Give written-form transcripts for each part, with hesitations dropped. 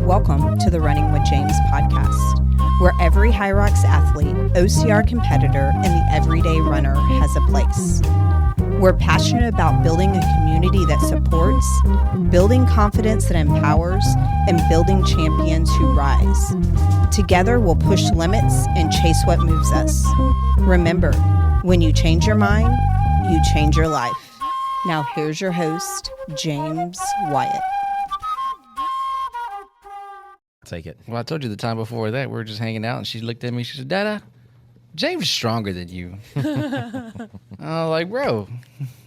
Welcome to the Running with James podcast, where every HYROX athlete, OCR competitor, and the everyday runner has a place. We're passionate about building a community that supports, building confidence that empowers, and building champions who rise. Together, we'll push limits and chase what moves us. Remember, when you change your mind, you change your life. Now here's your host, James Wyatt. Take it. Well, I told you the time before that we were just hanging out, and she looked at me. She said, "Dada, James is stronger than you." I was like, "Bro,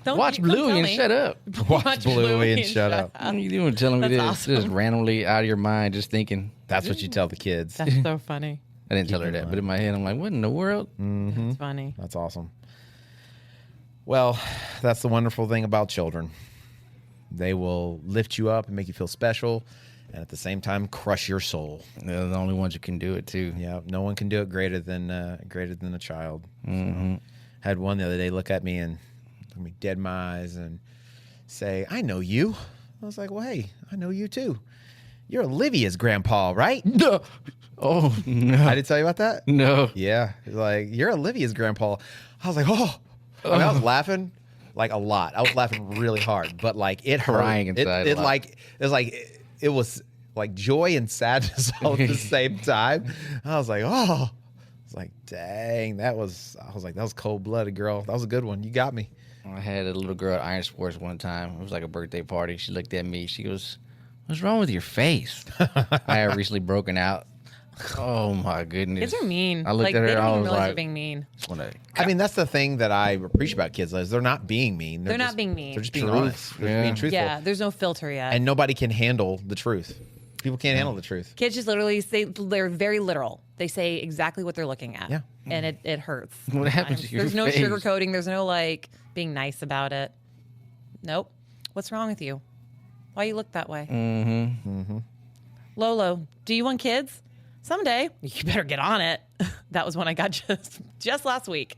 watch Bluey and shut up." Watch Bluey and shut up. What are you doing telling me That's this? awesome. Just randomly out of your mind, just thinking. That's what you tell the kids. That's so funny. I didn't tell her that, but in my head, I'm like, "What in the world?" That's funny. That's awesome. Well, that's the wonderful thing about children. They will lift you up and make you feel special, and at the same time, crush your soul. They're the only ones who can do it too. Yeah, no one can do it greater than a child. Mm-hmm. So, had one the other day look at me and look me dead in my eyes and say, "I know you." I was like, "Well, hey, I know you too. You're Olivia's grandpa, right?" No. Oh no! I did tell you about that. No. Yeah, like you're Olivia's grandpa. I was like, oh. I mean, I was laughing like a lot. I was laughing really hard, but like it hurt. Crying inside. It was like joy and sadness all at the same time. I was like, oh, it's like, dang, I was like, that was cold blooded, girl. That was a good one. You got me. I had a little girl at Iron Sports one time. It was like a birthday party. She looked at me. She goes, "What's wrong with your face?" I had recently broken out. Oh my goodness! Kids are mean. I looked at her. They don't I even was realize like, they're being mean. I mean, that's the thing that I appreciate about kids is they're not being mean. They're not being mean. They're just being Truth. honest. They're Yeah. being truthful. Yeah, there's no filter yet. And nobody can handle the truth. People can't handle the truth. Kids just literally say, they're very literal. They say exactly what they're looking at. Yeah. And it hurts. What happens sometimes. to your There's no face? sugarcoating. There's no like being nice about it. Nope. What's wrong with you? Why you look that way? Lolo, do you want kids? Someday. You better get on it. That was one I got just last week.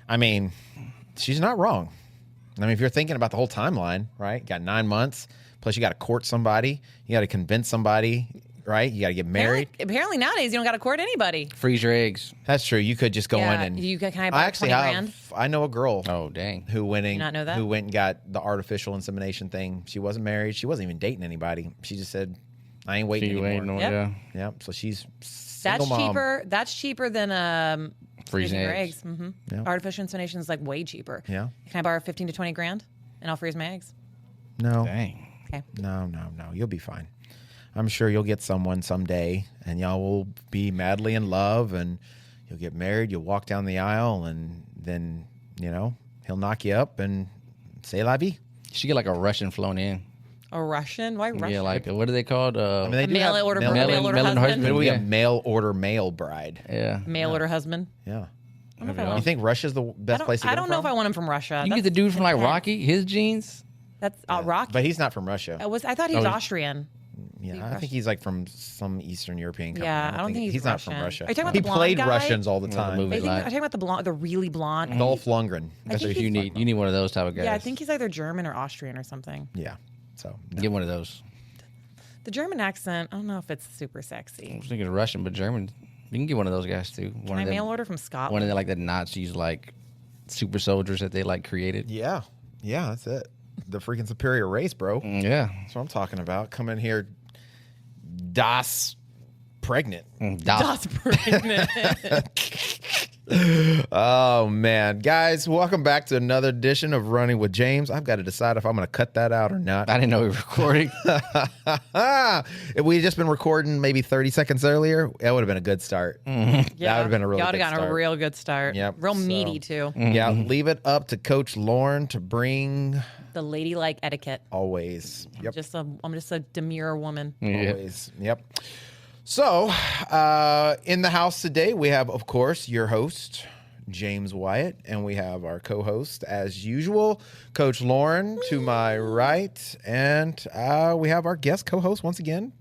I mean, she's not wrong. I mean, if you're thinking about the whole timeline, right? You got 9 months, plus you got to court somebody, you got to convince somebody, right? You got to get married. Apparently nowadays you don't got to court anybody. Freeze your eggs. That's true. You could just go in and can I buy I actually 20 grand? I know a girl Oh dang! who went Did not know that? who went and got the artificial insemination thing. She wasn't married. She wasn't even dating anybody. She just said, "I ain't waiting anymore." Waiting on Yep. yeah. Yep. So she's That's single mom. cheaper. That's cheaper than Freezing your eggs. eggs. Mm-hmm. Yeah. Artificial insemination is like way cheaper. Yeah. Can I borrow 15 to 20 grand and I'll freeze my eggs? No. Dang. Okay. No. You'll be fine. I'm sure you'll get someone someday, and y'all will be madly in love, and you'll get married. You'll walk down the aisle, and then he'll knock you up and say la vie. You should get like a Russian flown in. A Russian? Why Russian? Yeah, like what are they called? I mean, they do mail have order mail- mail mail- order mail- husband. husband. Maybe we Yeah. got mail order male bride. Yeah. Mail order husband. Yeah. I don't know if I You want- think Russia's the best place to get I don't him know if from? I want him from Russia. You can get the dude from like intense. Rocky, his jeans. That's Rocky. But he's not from Russia. I thought he was Oh, Austrian. Yeah, I think he's like from some Eastern European country. Yeah, I don't think he's not Russian. from Russia. Are you talking about He the blonde played guy? Russians all the Yeah, the time. movie. Are you Like- talking about the really blonde? Dolph Lundgren. That's think what you he's- need. You need one of those type of guys. Yeah, I think he's either German or Austrian or something. Yeah. So Get one of those. The German accent, I don't know if it's super I sexy. was thinking Russian, but German. You can get one of those guys too. Can I mail order from One Scotland? of the like the Nazis like super soldiers that they like created. yeah, that's it. The freaking superior race, bro. Yeah. That's what I'm talking about. Come in here, das pregnant. Das pregnant. Oh man, guys, welcome back to another edition of Running with James. I've got to decide if I'm going to cut that out or not. I didn't know we were recording. If we had just been recording maybe 30 seconds earlier, that would have been a good start. Yeah. That would have been a really Y'all good would have gotten start. a real good start. Yep, Real so- meaty, too. Yeah, leave it up to Coach Lauren to bring The ladylike etiquette. always. Yep. I'm just a demure woman. Yeah. Always. Yep. So, in the house today, we have, of course, your host, James Wyatt, and we have our co-host, as usual, Coach Lauren to my right, and we have our guest co-host once again,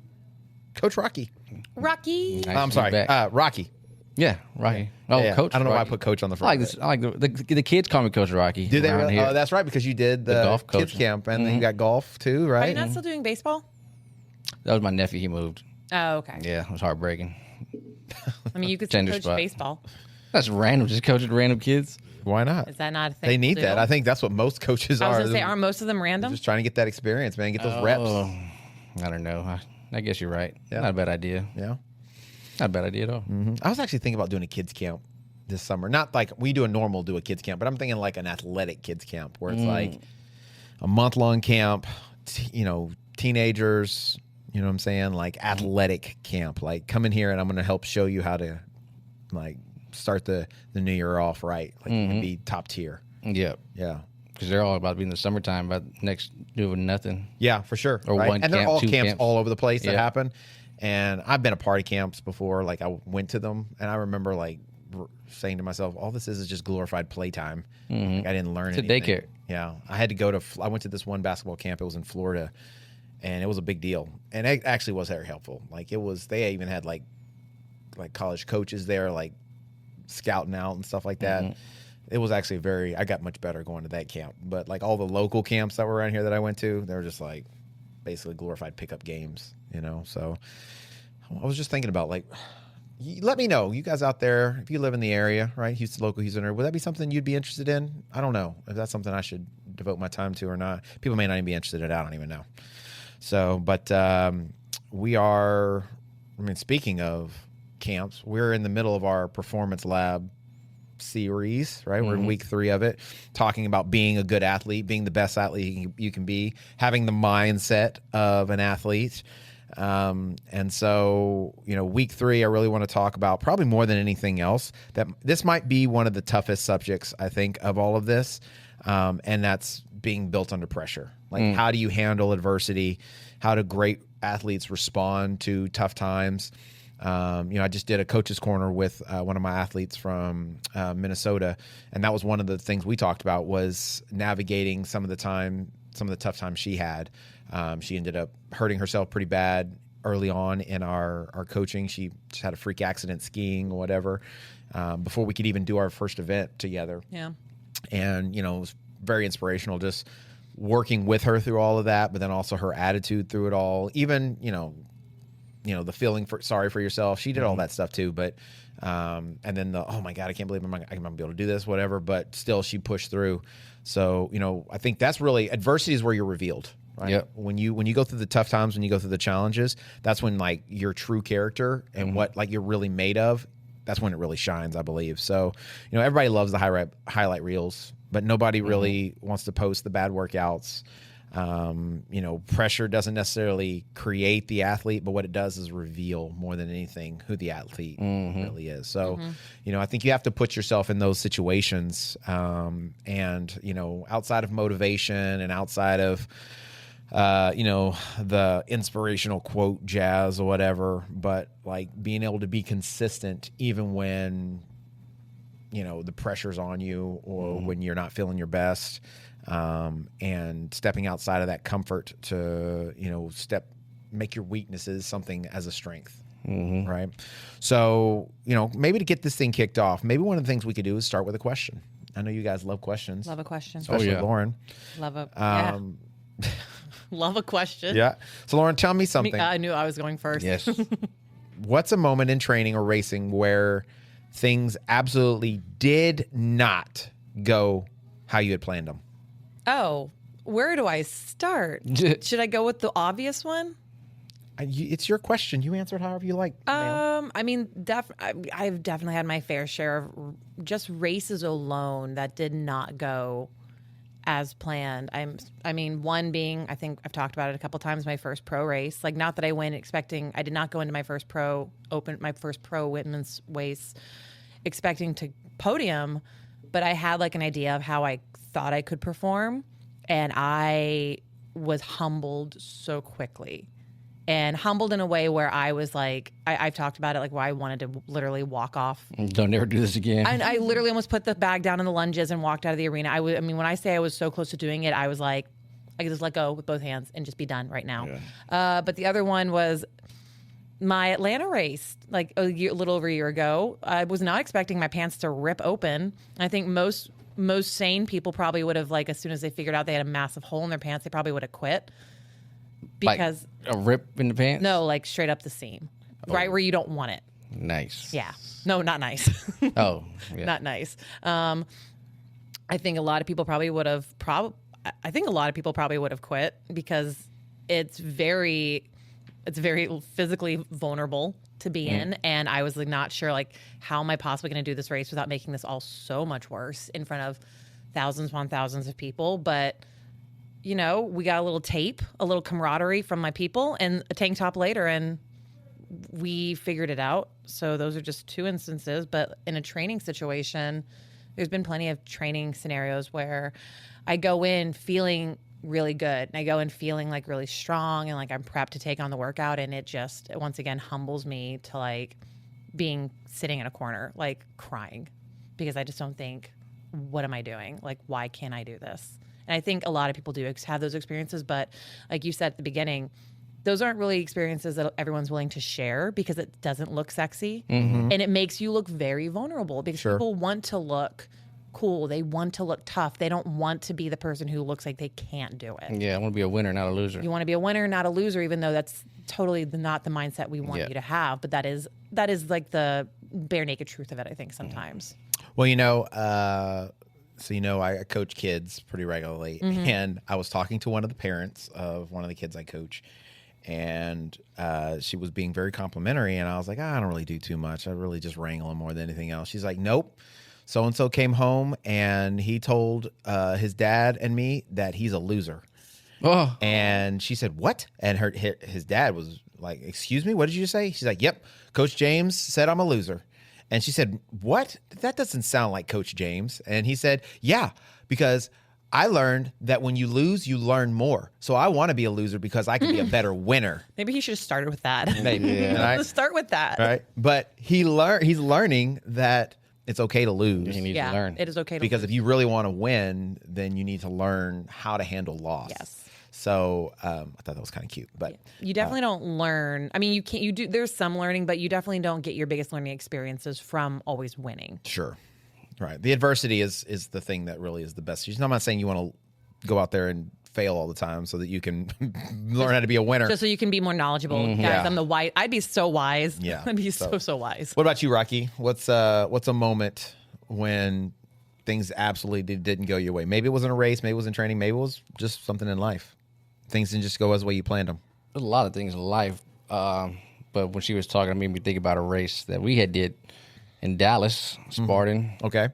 Coach Rocky. Rocky. Nice I'm to be sorry, back. Rocky. Yeah, Rocky. Oh, Yeah, Coach. I don't know why I Rocky. put Coach on the I front. like this. I like the kids call me Coach Rocky. Do they? around Really? here. Oh, that's right, because you did the golf kids coach. camp, and then you got golf too, Are you right? not still doing baseball? That was my nephew. He moved. Oh, okay. Yeah, it was heartbreaking. I mean, you could still Tender coach spot. baseball. That's random. Just coaching random kids. Why not? Is that not a thing? They need people do? that. I think that's what most coaches I was are. going to say, aren't most of them random? Just trying to get that experience, man. Get those reps. Oh, I don't know. I guess you're right. Yeah. Not a bad idea. Yeah. Not a bad idea at all. I was actually thinking about doing a kids camp this summer. Not like we do a kids camp, but I'm thinking like an athletic kids camp where it's like a month-long camp, teenagers, you know what I'm saying? Like athletic camp. Like come in here and I'm going to help show you how to like start the new year off right. Like you can be top tier. Yep. Yeah. Because they're all about to be in the summertime, about next doing nothing. Yeah, for sure. Or right? one and they're camp, all two camps camps. all over the place that Yeah. happen. And I've been a party camps before. Like I went to them, and I remember like saying to myself, "All this is just glorified playtime." Like, I didn't learn It's a anything. daycare. Yeah, I had to go to. I went to this one basketball camp. It was in Florida, and it was a big deal. And it actually was very helpful. Like it was. They even had like college coaches there, like scouting out and stuff like that. It was actually I got much better going to that camp. But like all the local camps that were around here that I went to, they were just like basically glorified pickup games, So I was just thinking about like, let me know, you guys out there, if you live in the area, right? Local Houston area, would that be something you'd be interested in? I don't know if that's something I should devote my time to or not. People may not even be interested in it. I don't even know. So, but speaking of camps, we're in the middle of our performance lab series, right? We're in week 3 of it, talking about being a good athlete, being the best athlete you can be, having the mindset of an athlete. And so, week 3, I really want to talk about probably more than anything else that this might be one of the toughest subjects, I think, of all of this. And that's being built under pressure. Like, how do you handle adversity? How do great athletes respond to tough times? I just did a coach's corner with one of my athletes from Minnesota, and that was one of the things we talked about was navigating some of the tough times she had. She ended up hurting herself pretty bad early on in our coaching. She just had a freak accident skiing or whatever before we could even do our first event together. Yeah. And, it was very inspirational just working with her through all of that, but then also her attitude through it all. Even, the feeling sorry for yourself. She did all that stuff too, but and then oh my God, I can't believe I'm not gonna be able to do this, whatever. But still, she pushed through. So I think that's really adversity is where you're revealed, right? Yep. When you go through the tough times, when you go through the challenges, that's when like your true character and what like you're really made of. That's when it really shines, I believe. So everybody loves the highlight reels, but nobody really wants to post the bad workouts. Pressure doesn't necessarily create the athlete, but what it does is reveal more than anything who the athlete really is. So, I think you have to put yourself in those situations. And, outside of motivation and outside of, the inspirational quote jazz or whatever, but like being able to be consistent even when, the pressure's on you or when you're not feeling your best. And stepping outside of that comfort to, make your weaknesses something as a strength. Right. So, maybe to get this thing kicked off, maybe one of the things we could do is start with a question. I know you guys love questions. Love a question. Especially Lauren. Love a Love a question. Yeah. So Lauren, tell me something. I knew I was going first. Yes. What's a moment in training or racing where things absolutely did not go how you had planned them? Oh, where do I start? Should I go with the obvious one? It's your question. You answer it however you like. ma'am. I've definitely had my fair share of just races alone that did not go as planned. One being, I think I've talked about it a couple times, my first pro race. Like, not that I went expecting, I did not go into my first pro women's race expecting to podium, but I had like an idea of how I thought I could perform, and I was humbled so quickly. And humbled in a way where I was like, I've talked about it, like where I wanted to literally walk off. Don't ever do this again. And I literally almost put the bag down in the lunges and walked out of the arena. When I say I was so close to doing it, I was like, I could just let go with both hands and just be done right now. Yeah. But the other one was my Atlanta race, like a little over a year ago. I was not expecting my pants to rip open. I think most sane people probably would have, like, as soon as they figured out they had a massive hole in their pants, they probably would have quit. because a rip in the pants. no, like straight up the seam, right where you don't want it. Nice. Yeah. No, not nice. Oh, yeah. Not nice. I think a lot of people probably would have I think a lot of people probably would have quit because it's very physically vulnerable to be in. And I was like, not sure, like, how am I possibly going to do this race without making this all so much worse in front of thousands upon thousands of people. But, you know, we got a little tape, a little camaraderie from my people, and a tank top later, and we figured it out. So those are just two instances. But in a training situation, there's been plenty of training scenarios where I go in feeling really good, and I go in feeling like really strong and like I'm prepped to take on the workout, and it just once again humbles me to like being sitting in a corner like crying because I just don't think, what am I doing? Like, why can't I do this? And I think a lot of people do have those experiences, but like you said at the beginning, those aren't really experiences that everyone's willing to share because it doesn't look sexy, and it makes you look very vulnerable because people want to look cool. They want to look tough. They don't want to be the person who looks like they can't do it. Yeah, I want to be a winner, not a loser. You want to be a winner, not a loser, even though that's totally not the mindset we want you to have. But that is like the bare naked truth of it, I think, sometimes. Well, you know, I coach kids pretty regularly, and I was talking to one of the parents of one of the kids I coach, and she was being very complimentary, and I was like, I don't really do too much. I really just wrangle him more than anything else. She's like, nope. So-and-so came home, and he told his dad and me that he's a loser. Oh. And she said, what? And his dad was like, excuse me, what did you say? She's like, yep, Coach James said I'm a loser. And she said, what? That doesn't sound like Coach James. And he said, yeah, because I learned that when you lose, you learn more. So I want to be a loser because I can be a better winner. Maybe he should have started with that. Maybe. Yeah. Let's start with that. Right. But he's learning that it's okay to lose. You need to learn. It is okay to Because lose. if you really want to win, then you need to learn how to handle loss. Yes. So I thought that was kind of cute. But you definitely don't learn. I mean, there's some learning, but you definitely don't get your biggest learning experiences from always winning. Sure. Right. The adversity is the thing that really is the best. I'm not saying you want to go out there and fail all the time so that you can learn how to be a winner. Just so you can be more knowledgeable. Guys, Yeah. I'm the wise. I'd be so wise. Yeah. I'd be so wise. What about you, Rocky? What's a moment when things absolutely didn't go your way? Maybe it wasn't a race, maybe it was in training, maybe it was just something in life. Things didn't just go as the way you planned them. There's a lot of things in life, but when she was talking, it made me think about a race that we had did in Dallas, Spartan. Okay.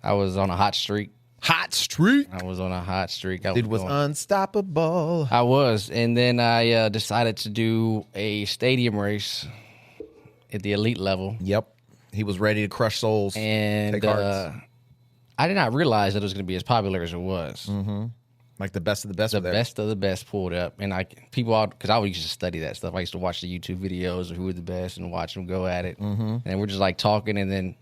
I was on a hot streak. I was on a hot streak. Dude was unstoppable. I was, and then I decided to do a stadium race at the elite level. Yep. He was ready to crush souls. And take hearts. I did not realize that it was going to be as popular as it was. Mm-hmm. Like the best of the best. The best of the best pulled up, and because I used to study that stuff. I used to watch the YouTube videos of who were the best and watch them go at it. Mm-hmm. And we're just like talking, and then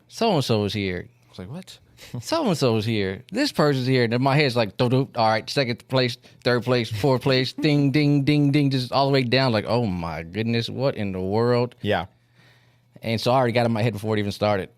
so and so was here. I was like, what? So and so was here. This person's here. And then my head's like, all right, second place, third place, fourth place, ding, ding, ding, ding, just all the way down. Like, oh my goodness, what in the world? Yeah. And so I already got in my head before it even started.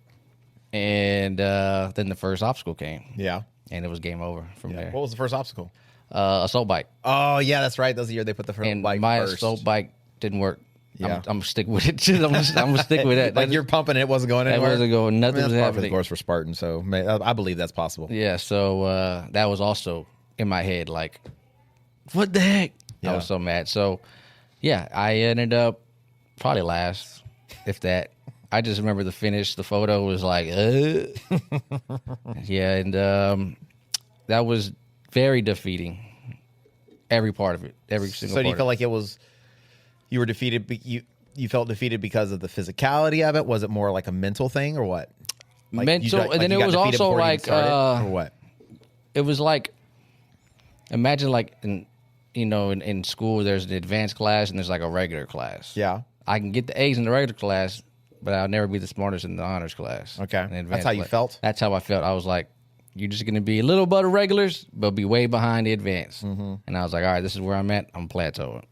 And then the first obstacle came. Yeah. And it was game over from there. What was the first obstacle? Assault bike. Oh, yeah, that's right. That was the year they put the first bike my first. assault bike didn't work. Yeah. I'm going to stick with it. I'm going to stick with that. Like you're pumping it wasn't going anywhere? It wasn't going. Nothing was That's part of happening. the course for Spartan, so I believe that's possible. Yeah, so that was also in my head, like, what the heck? Yeah. I was so mad. So, yeah, I ended up probably last, if that. I just remember the finish. The photo was like, yeah, and that was very defeating. Every part of it, every single part. So do you feel like it was, you were defeated, you felt defeated because of the physicality of it? Was it more like a mental thing or what? Like mental, and then it was also like, or what? It was like, imagine like, in school, there's an advanced class and there's like a regular class. Yeah. I can get the A's in the regular class, but I'll never be the smartest in the honors class. Okay. In the That's how you class. felt? That's how I felt. I was like, you're just going to be a little above the regulars, but be way behind the advanced. Mm-hmm. And I was like, all right, this is where I'm at. I'm plateauing.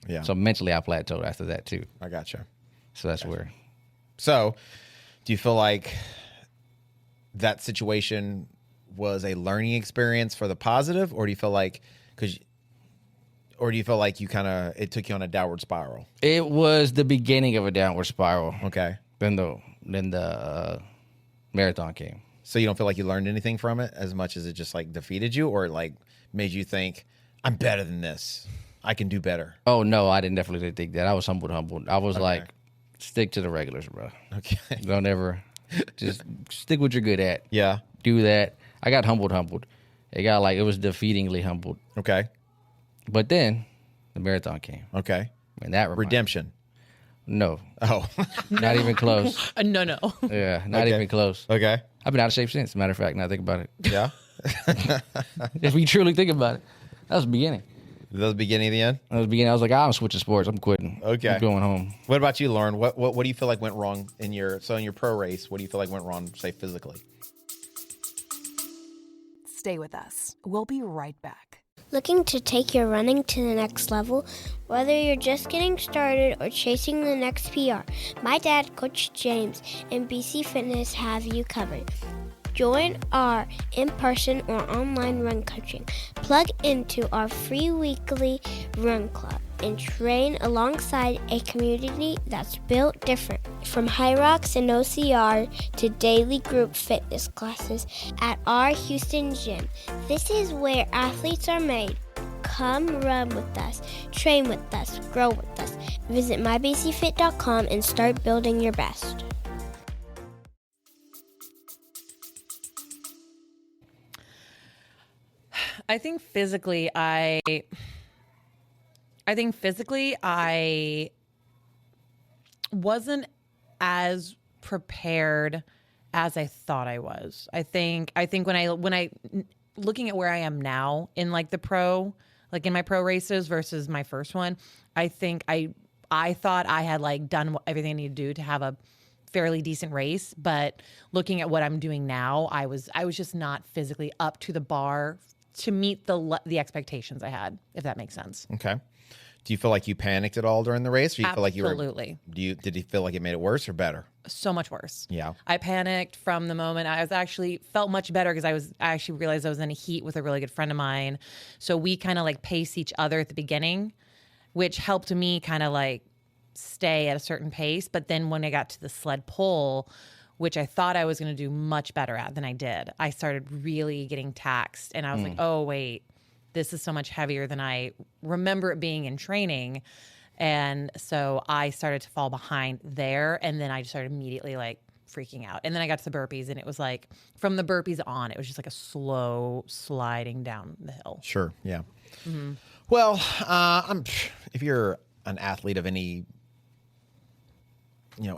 Yeah. So mentally, I plateaued after that, too. I gotcha. So that's where. So do you feel like that situation was a learning experience for the positive, or do you feel like, Or do you feel like it took you on a downward spiral? It was the beginning of a downward spiral. Okay. Then the marathon came. So you don't feel like you learned anything from it as much as it just like defeated you, or like made you think, I'm better than this. I can do better. Oh no, I definitely think that. I was humbled. I was like, stick to the regulars, bro. Okay. Don't ever just stick what you're good at. Yeah. Do that. I got humbled. It was defeatingly humbled. Okay. But then the marathon came. Okay. And that redemption. No. Oh. Not even close. No. Yeah, not even close. Okay. I've been out of shape since, as a matter of fact, now I think about it. Yeah. If we truly think about it. That was the beginning. That was the beginning of the end? That was the beginning. I was like, I'm switching sports. I'm quitting. Okay. I'm going home. What about you, Lauren? What do you feel like went wrong in your pro race? What do you feel like went wrong, say, physically? Stay with us. We'll be right back. Looking to take your running to the next level? Whether you're just getting started or chasing the next PR, my dad, Coach James, and BC Fitness have you covered. Join our in-person or online run coaching. Plug into our free weekly run club and train alongside a community that's built different. From HYROX and OCR to daily group fitness classes at our Houston gym. This is where athletes are made. Come run with us, train with us, grow with us. Visit mybcfit.com and start building your best. I think physically I wasn't as prepared as I thought I was. I think when I looking at where I am now in like the pro, like in my pro races versus my first one, I think I thought I had like done everything I needed to do to have a fairly decent race, but looking at what I'm doing now, I was just not physically up to the bar to meet the expectations I had, if that makes sense. Okay. Do you feel like you panicked at all during the race? Or you feel like you were Absolutely. Did you feel like it made it worse or better? So much worse. Yeah. I panicked from the moment felt much better because I actually realized I was in a heat with a really good friend of mine. So we kind of like paced each other at the beginning, which helped me kind of like stay at a certain pace. But then when I got to the sled pull, which I thought I was going to do much better at than I did, I started really getting taxed. And I was like, oh, wait, this is so much heavier than I remember it being in training. And so I started to fall behind there. And then I just started immediately like freaking out. And then I got to the burpees, and it was like from the burpees on, it was just like a slow sliding down the hill. Sure. Yeah. Mm-hmm. Well, if you're an athlete of any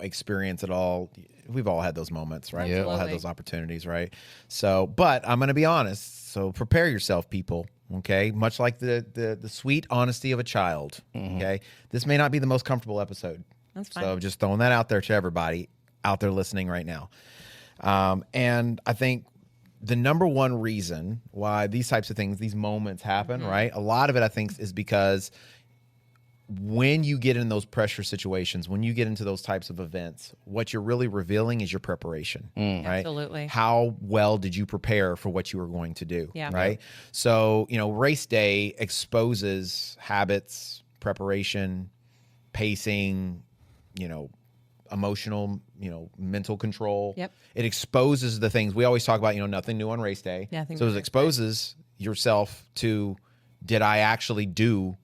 experience at all, we've all had those moments, right? Yeah. We've all had those opportunities, right? So, but I'm going to be honest. So prepare yourself, people. Okay. Much like the sweet honesty of a child. Mm-hmm. Okay. This may not be the most comfortable episode. That's fine. So just throwing that out there to everybody out there listening right now. And I think the number one reason why these types of things, these moments happen, right? A lot of it, I think, is because when you get in those pressure situations, when you get into those types of events, what you're really revealing is your preparation, right? Absolutely. How well did you prepare for what you were going to do, right? So, race day exposes habits, preparation, pacing, emotional, mental control. Yep. It exposes the things we always talk about, nothing new on race day. Nothing so new it on race exposes yourself to, did I actually do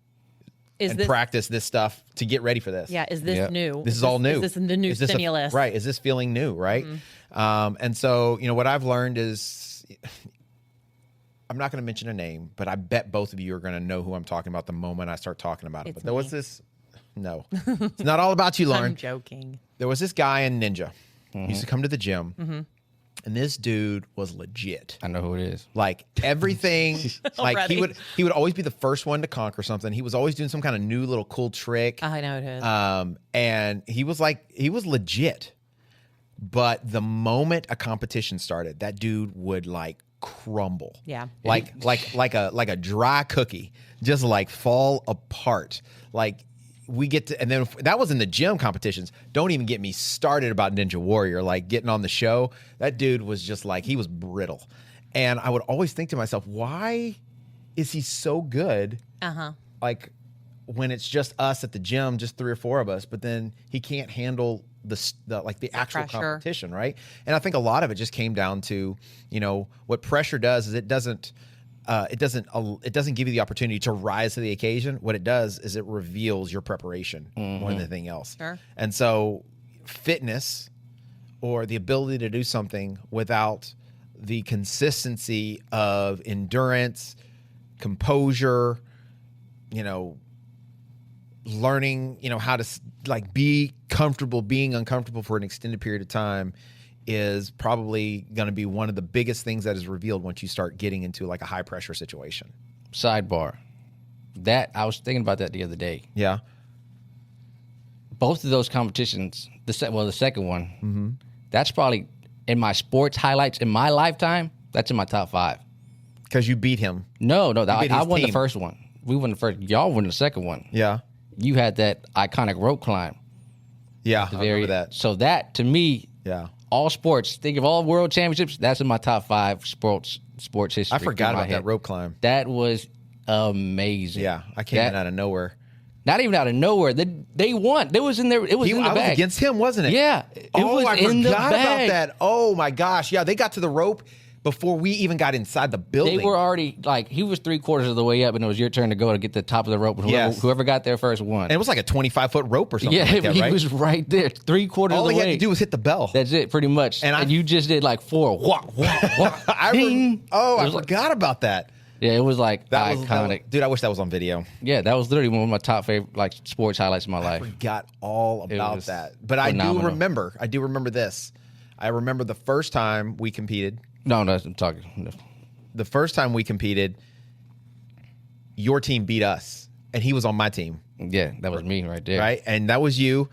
practice this stuff to get ready for this? Yeah. Is this new? This is all new. Is this the new stimulus? Right. Is this feeling new? Right. And so, what I've learned is, I'm not going to mention a name, but I bet both of you are going to know who I'm talking about the moment I start talking about it. It's But there was this, no, it's not all about you, Lauren. I'm joking. There was this guy in Ninja. He used to come to the gym. And this dude was legit. I know who it is. Like everything, like Already. he would always be the first one to conquer something. He was always doing some kind of new little cool trick. I know it is. And he was legit. But the moment a competition started, that dude would like crumble. Yeah. Like a dry cookie, just like fall apart. Like we get to, and then that was in the gym competitions. Don't even get me started about Ninja Warrior, like getting on the show. That dude was just like, he was brittle. And I would always think to myself, why is he so good like when it's just us at the gym, just 3 or 4 of us, but then he can't handle the actual pressure. competition, right? And I think a lot of it just came down to, what pressure does is it doesn't give you the opportunity to rise to the occasion. What it does is it reveals your preparation more than anything else. Sure. And so fitness or the ability to do something without the consistency of endurance, composure, learning, how to be comfortable being uncomfortable for an extended period of time is probably going to be one of the biggest things that is revealed once you start getting into like a high pressure situation. Sidebar. That I was thinking about that the other day. Yeah. Both of those competitions, the second one, that's probably in my sports highlights in my lifetime. That's in my top 5. Because you beat him. No, beat I his won team. the first one. We won the first. Y'all won the second one. Yeah. You had that iconic rope climb. Yeah. I remember that. So that to me, Yeah. all sports. Think of all world championships. That's in my top 5 sports history. I forgot in my about head. that rope climb. That was amazing. Yeah. I came in out of nowhere. Not even out of nowhere. They won. It was in there. It was in the I was bag. against him, wasn't it? Yeah. It was I in the forgot bag. about that. Oh my gosh. Yeah, they got to the rope before we even got inside the building. They were already he was 3/4 of the way up, and it was your turn to go to get the top of the rope. And whoever got there first won. And it was like a 25-foot rope or something. Yeah, like that, he right? was right there, 3/4 of the way. All he had to do was hit the bell. That's it, pretty much. And you just did like 4. Wah, wah, wah, ding. I forgot about that. Yeah, it was like That iconic. dude, I wish that was on video. Yeah, that was literally one of my top favorite sports highlights of my life. I forgot all about was that. But I do remember this. I remember the first time we competed. No, I'm talking. No. The first time we competed, your team beat us, and he was on my team. Yeah, that was me right there. Right? And that was you.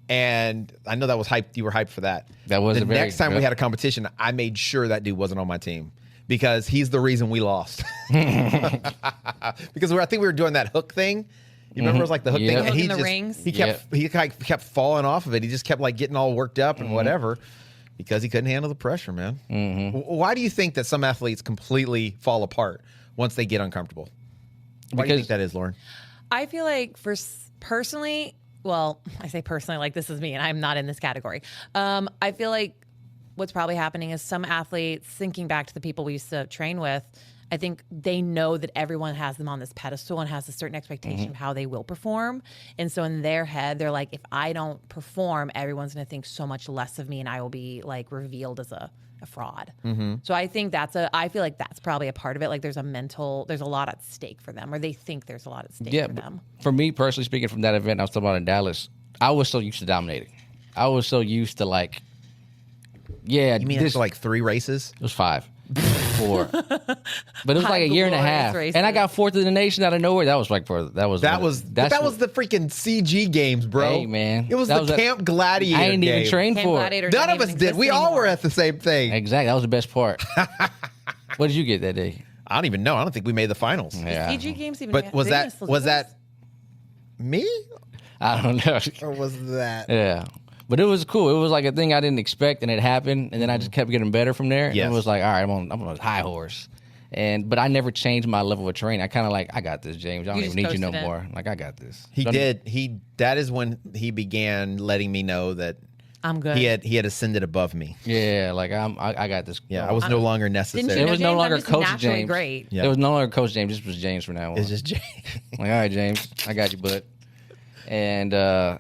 And I know that was hyped. You were hyped for that. That was the next time we had a competition, I made sure that dude wasn't on my team because he's the reason we lost. Because I think we were doing that hook thing. You remember it was like the hook thing, and Hooking the rings. he kept falling off of it. He just kept like getting all worked up and whatever because he couldn't handle the pressure, man. Why do you think that some athletes completely fall apart once they get uncomfortable? Why do you think that is, Lauren? I feel like personally, well, I say personally, like this is me and I'm not in this category. I feel like what's probably happening is some athletes, thinking back to the people we used to train with, I think they know that everyone has them on this pedestal and has a certain expectation of how they will perform. And so in their head, they're like, if I don't perform, everyone's going to think so much less of me and I will be like revealed as a fraud. So I think I feel like that's probably a part of it. Like there's a lot at stake for them, or they think there's a lot at stake for them. For me personally, speaking from that event I was talking about in Dallas, I was so used to dominating. I was so used to like, you mean after like 3 races? It was 5. 4. But it was like a year and a half. Races. And I got 4th in the nation out of nowhere. That was the freaking CG games, bro. Hey, man. It was the Camp Gladiator. I ain't even trained Camp for Gladiator it. None of us did. We all were at the same thing. Exactly. That was the best part. What did you get that day? I don't even know. I don't think we made the finals. Yeah. CG games even. But was that me? I don't know. Or was that? Yeah. But it was cool. It was like a thing I didn't expect, and it happened, and then I just kept getting better from there. Yes. And it was like, all right, I'm on a high horse. But I never changed my level of training. I kind of like, I got this, James. I don't even need you no more. Like, I got this. He did. That is when he began letting me know that I'm good. He had ascended above me. Yeah, like I got this. Yeah, I was no longer necessary. Didn't you It know, was no James? longer I'm just Coach naturally James. great. Yeah. It was no longer Coach James. This was James from now on. It's just Jay. Like, all right, James, I got you, bud. And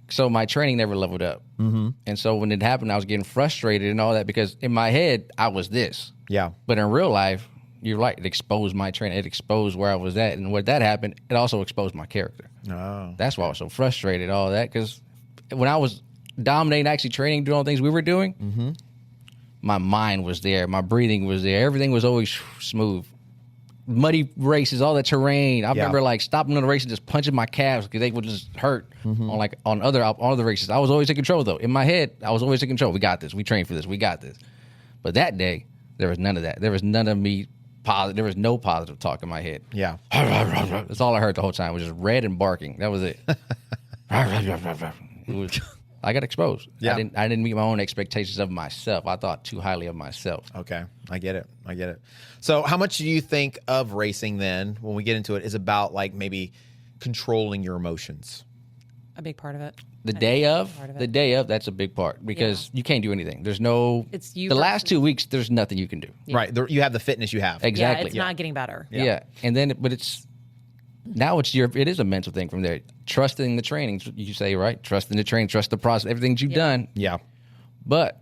so my training never leveled up. And so when it happened, I was getting frustrated and all that because in my head, I was this. Yeah. But in real life, you're right, it exposed my training. It exposed where I was at. And when that happened, it also exposed my character. Oh. That's why I was so frustrated, all that. Because when I was dominating, actually training, doing all the things we were doing, my mind was there. My breathing was there. Everything was always smooth. Muddy races, all the terrain. I remember like stopping on the race and just punching my calves because they would just hurt on other races. I was always in control though. In my head, I was always in control. We got this. We trained for this. We got this. But that day, there was none of that. There was none of me positive. There was no positive talk in my head. Yeah. That's all I heard the whole time. It was just red and barking. That was it. I I got exposed. Yeah. I didn't meet my own expectations of myself. I thought too highly of myself. Okay. I get it. So how much do you think of racing then, when we get into it, is about like maybe controlling your emotions? A big part of it. The day of, that's a big part because you can't do anything. There's no. It's you the last versus- 2 weeks. There's nothing you can do. Right. You have the fitness you have. Exactly. Yeah, it's not getting better. Yeah. And then, but it's now it is a mental thing from there. Trusting the training, you say, right? Trusting the training, trust the process, everything you've done. Yeah. But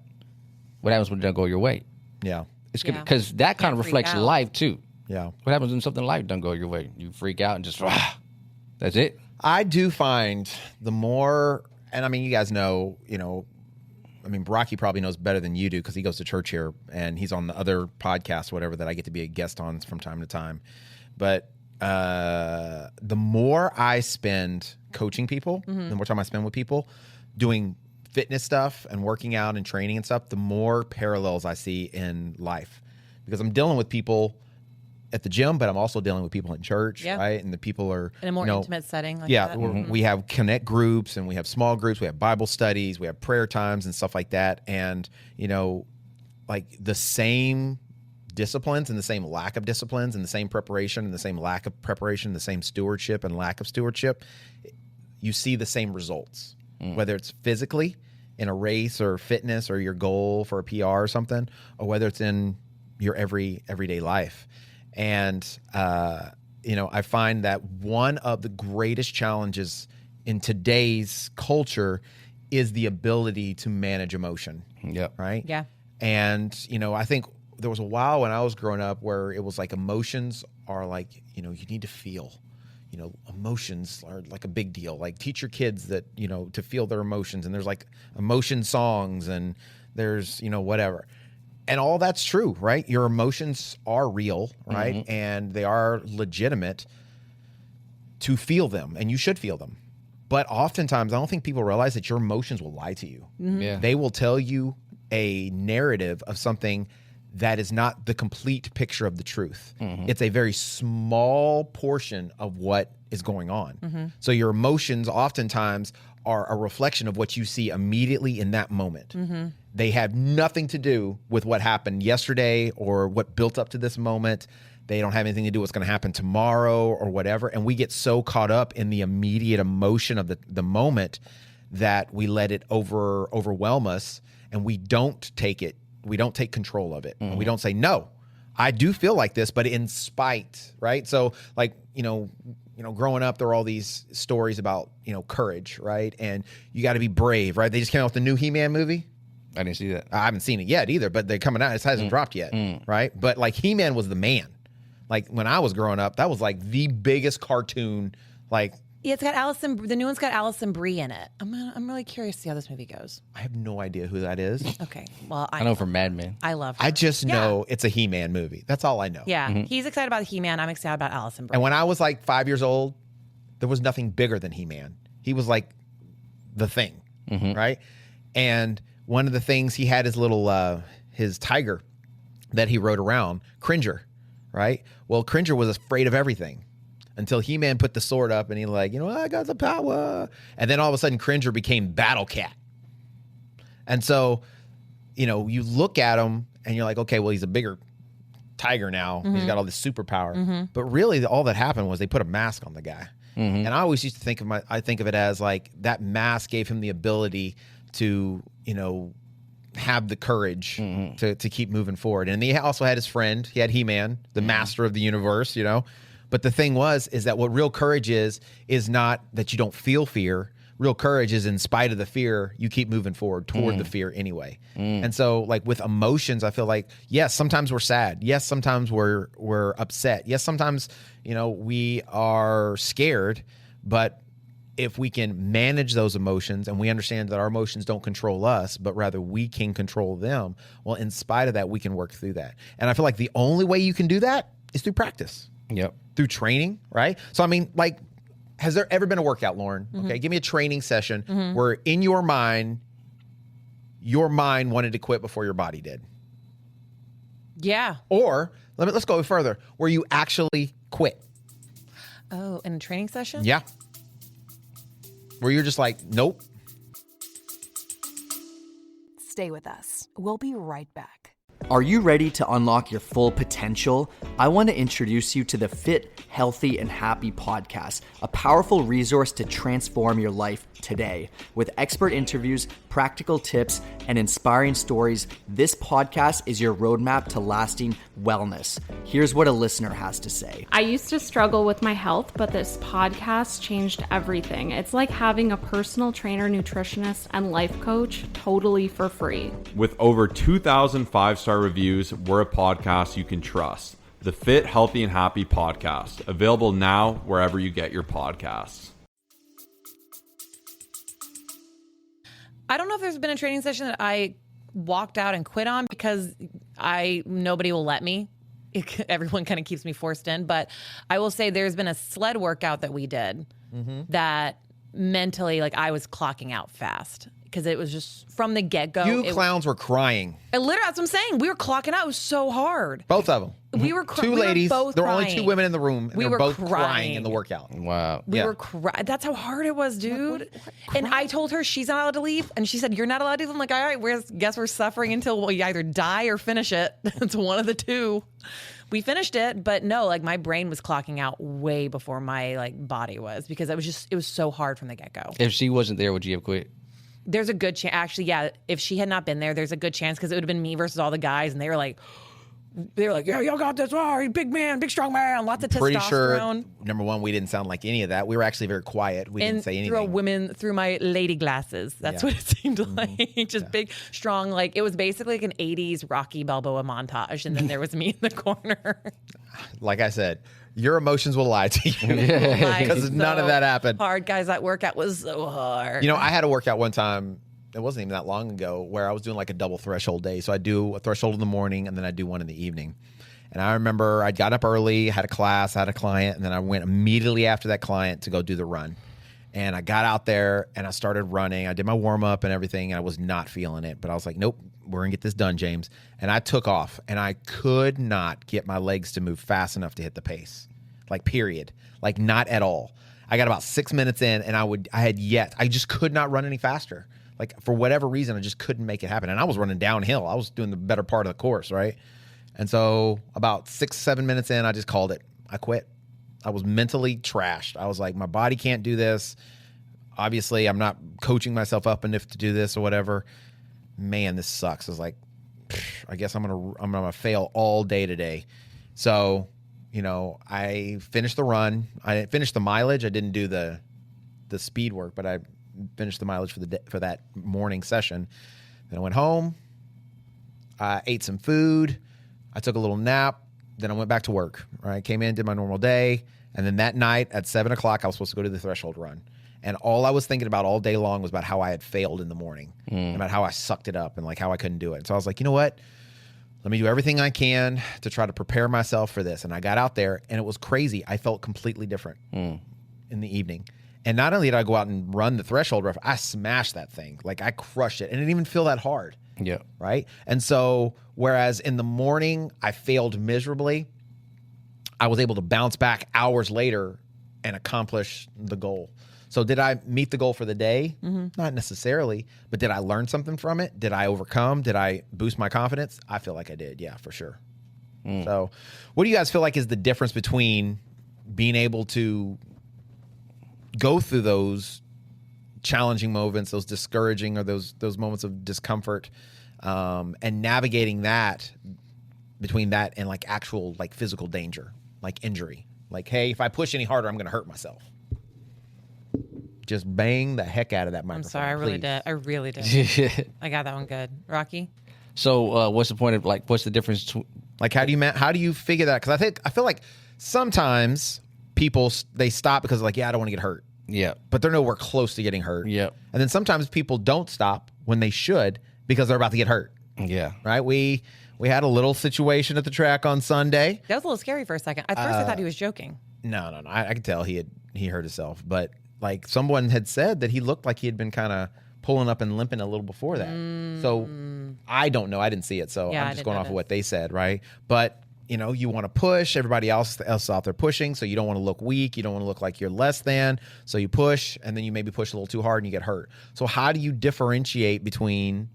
what happens when it doesn't go your way? Yeah. It's good because that kind of freak reflects out. life too. Yeah. What happens when something in life doesn't go your way? You freak out and just that's it. I do find the more, and I mean, you guys know, I mean, Brocky probably knows better than you do because he goes to church here and he's on the other podcast, whatever, that I get to be a guest on from time to time. But the more I spend coaching people, the more time I spend with people doing fitness stuff and working out and training and stuff, the more parallels I see in life, because I'm dealing with people at the gym, but I'm also dealing with people in church, right? And the people are In a more intimate setting like yeah, that. we have connect groups and we have small groups, we have Bible studies, we have prayer times and stuff like that. And, like the same disciplines and the same lack of disciplines and the same preparation and the same lack of preparation, the same stewardship and lack of stewardship, you see the same results, whether it's physically in a race or fitness or your goal for a PR or something, or whether it's in your everyday life. And, I find that one of the greatest challenges in today's culture is the ability to manage emotion. Yep. Right? Yeah. And, I think there was a while when I was growing up where it was like emotions are like, you need to feel. Emotions are like a big deal. Like teach your kids that, to feel their emotions. And there's like emotion songs and there's, whatever. And all that's true, right? Your emotions are real, right? And they are legitimate to feel them, and you should feel them. But oftentimes, I don't think people realize that your emotions will lie to you. Yeah. They will tell you a narrative of something that is not the complete picture of the truth. It's a very small portion of what is going on. So your emotions oftentimes are a reflection of what you see immediately in that moment. They have nothing to do with what happened yesterday or what built up to this moment. They don't have anything to do with what's going to happen tomorrow or whatever. And we get so caught up in the immediate emotion of the moment that we let it overwhelm us, and we don't take it. We don't take control of it. And we don't say, no, I do feel like this, but in spite, right? So like, growing up, there were all these stories about, courage, right? And you got to be brave, right? They just came out with the new He-Man movie. I didn't see that. I haven't seen it yet either, but they're coming out. It hasn't dropped yet, right? But like He-Man was the man. Like when I was growing up, that was like the biggest cartoon. Like Yeah, it's got the new one's got Allison Brie in it. I'm really curious to see how this movie goes. I have no idea who that is. Okay, well I know from Mad Men. I love her. I just know it's a He-Man movie. That's all I know. Yeah, he's excited about He-Man. I'm excited about Allison Brie. And when I was like 5 years old, there was nothing bigger than He-Man. He was like the thing, right? And one of the things, he had his little, his tiger that he rode around, Cringer, right? Well, Cringer was afraid of everything until He-Man put the sword up and he like, I got the power. And then all of a sudden Cringer became Battle Cat. And so, you look at him and you're like, okay, well, he's a bigger tiger now. He's got all this superpower. But really all that happened was they put a mask on the guy. And I always used to think of it as like that mask gave him the ability to, have the courage to keep moving forward. And he also had his friend. He had He-Man, the master of the universe, But the thing is that what real courage is not that you don't feel fear. Real courage is in spite of the fear, you keep moving forward toward the fear anyway. And so like with emotions, I feel like, yes, sometimes we're sad. Yes, sometimes we're upset. Yes, sometimes, we are scared, but if we can manage those emotions and we understand that our emotions don't control us, but rather we can control them, well, in spite of that, we can work through that. And I feel like the only way you can do that is through practice. Yep. Through training, right? So, I mean, like, has there ever been a workout, Lauren? Okay, give me a training session where in your mind wanted to quit before your body did. Yeah. Or, let's go further, where you actually quit. Oh, in a training session? Yeah. Where you're just like, nope, Stay with us. We'll be right back. Are you ready to unlock your full potential? I want to introduce you to the Fit, Healthy, and Happy podcast, a powerful resource to transform your life today. With expert interviews, practical tips, and inspiring stories, this podcast is your roadmap to lasting wellness. Here's what a listener has to say. I used to struggle with my health, but this podcast changed everything. It's like having a personal trainer, nutritionist, and life coach totally for free. With over 2,000 five-star reviews, we're a podcast you can trust. The Fit, Healthy, and Happy podcast, available now wherever you get your podcasts. I don't know if there's been a training session that I walked out and quit on because nobody will let me. Everyone kind of keeps me forced in. But I will say there's been a sled workout that we did that mentally, like, I was clocking out fast because it was just from the get-go. You clowns were crying. Literally, that's what I'm saying. We were clocking out. It was so hard. Both of them. We were two ladies. There were only two women in the room. And We they were both crying crying. in the workout. Wow. We Yeah. were crying. That's how hard it was, dude. And I told her she's not allowed to leave. And she said, you're not allowed to leave. I'm like, all right, guess we're suffering until we either die or finish it. It's one of the two. We finished it, but no, like, my brain was clocking out way before my, like, body was, because it was so hard from the get-go. If she wasn't there, would you have quit? There's a good chance. Actually, yeah, if she had not been there, there's a good chance, because it would have been me versus all the guys, and they were like, yeah, y'all got this. Oh, big man, big strong man, lots of Pretty testosterone. sure, number one, we didn't sound like any of that. We were actually very quiet. We didn't say anything. Through my lady glasses. That's what it seemed like. Just big, strong. Like, it was basically like an 80s Rocky Balboa montage. And then there was me in the corner. Like I said, your emotions will lie to you Like, because none of so that happened. Hard, guys. That workout was so hard. You know, I had a workout one time. It wasn't even that long ago, where I was doing like a double threshold day. So I do a threshold in the morning and then I do one in the evening. And I remember I got up early, had a class, had a client, and then I went immediately after that client to go do the run. And I got out there and I started running. I did my warm up and everything, and I was not feeling it. But I was like, nope, we're going to get this done, James. And I took off, and I could not get my legs to move fast enough to hit the pace. Like, period. Like, not at all. I got about 6 minutes in, and I just could not run any faster. Like, for whatever reason, I just couldn't make it happen. And I was running downhill. I was doing the better part of the course, right? And so about 6-7 minutes in, I just called it. I quit. I was mentally trashed. I was like, my body can't do this. Obviously, I'm not coaching myself up enough to do this or whatever. Man, this sucks. I was like, I guess I'm gonna fail all day today. So, you know, I finished the run. I finished the mileage. I didn't do the speed work, but I finished the mileage for that morning session. Then I went home. I ate some food. I took a little nap. Then I went back to work. Right, came in, did my normal day, and then that night at 7 o'clock, I was supposed to go to the threshold run. And all I was thinking about all day long was about how I had failed in the morning, about how I sucked it up and like how I couldn't do it. And so I was like, you know what? Let me do everything I can to try to prepare myself for this. And I got out there, and it was crazy. I felt completely different in the evening. And not only did I go out and run the threshold run, I smashed that thing. Like, I crushed it. And it didn't even feel that hard. Yeah. Right? And so, whereas in the morning I failed miserably, I was able to bounce back hours later and accomplish the goal. So did I meet the goal for the day? Not necessarily. But did I learn something from it? Did I overcome? Did I boost my confidence? I feel like I did. Yeah, for sure. So what do you guys feel like is the difference between being able to go through those challenging moments, those discouraging or those moments of discomfort, and navigating that between that and like actual like physical danger, like injury? Like, hey, if I push any harder, I'm going to hurt myself. Just bang the heck out of that microphone. I'm sorry, I really please. did. I really did. I got that one good. Rocky? So what's the point of, like, what's the difference? Like, how do you figure that? Because I feel like sometimes people, they stop because they're like, yeah, I don't want to get hurt. Yeah. But they're nowhere close to getting hurt. Yeah. And then sometimes people don't stop when they should because they're about to get hurt. Yeah. Right? We had a little situation at the track on Sunday. That was a little scary for a second. At first, I thought he was joking. No. I could tell he hurt himself. But like, someone had said that he looked like he had been kind of pulling up and limping a little before that. So I don't know. I didn't see it. So Yeah, I'm I just didn't going know off of that. what they said, right? But you know, you want to push. Everybody else out there pushing, so you don't want to look weak. You don't want to look like you're less than. So you push, and then you maybe push a little too hard and you get hurt. So how do you differentiate between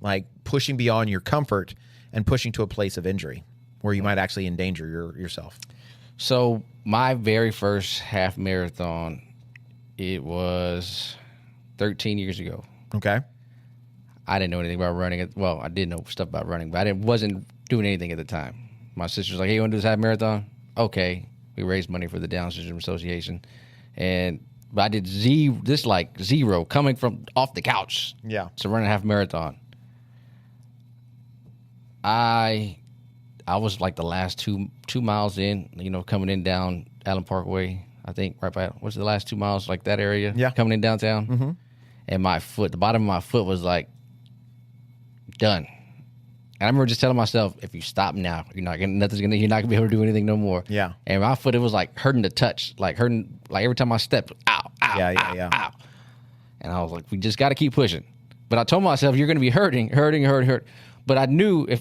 like pushing beyond your comfort and pushing to a place of injury where you might actually endanger yourself? So my very first half marathon, it was 13 years ago. Okay. I didn't know anything about running. Well, I did know stuff about running, but I wasn't doing anything at the time. My sister's like, hey, you want to do this half marathon? Okay. We raised money for the Down Syndrome Association. But I did zero coming from off the couch. Yeah. To run a half marathon. I was like the last two miles in, coming in down Allen Parkway, I think, right by, what's the last 2 miles, like that area? Yeah. Coming in downtown. Mm-hmm. And the bottom of my foot was like, done. And I remember just telling myself, if you stop now, you're not gonna be able to do anything no more. Yeah. And my foot, it was like hurting to touch, like hurting, like every time I stepped, ow, ow, Yeah. ow. And I was like, we just got to keep pushing. But I told myself, you're going to be hurting. But I knew I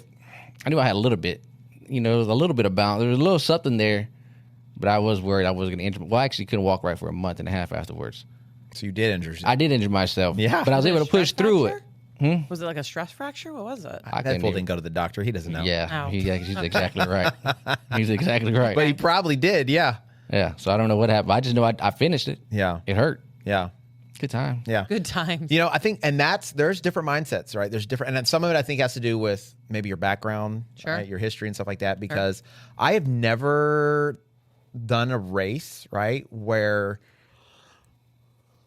had a little bit, a little bit of bounce. There was a little something there, but I was worried I was going to injure. Well, I actually couldn't walk right for a month and a half afterwards. So you did injure yourself. I did injure myself. Yeah. But I was able to push through it. Was it like a stress fracture? What was it? That fool didn't go to the doctor. He doesn't know. Yeah, Ow. he's exactly right. He's exactly right. But he probably did, yeah. Yeah, so I don't know what happened. I just know I finished it. Yeah. It hurt. Yeah. Good time. Yeah. Good times. I think, and there's different mindsets, right? There's different, and then some of it I think has to do with maybe your background, Sure. right? Your history and stuff like that, because I have never done a race, right, where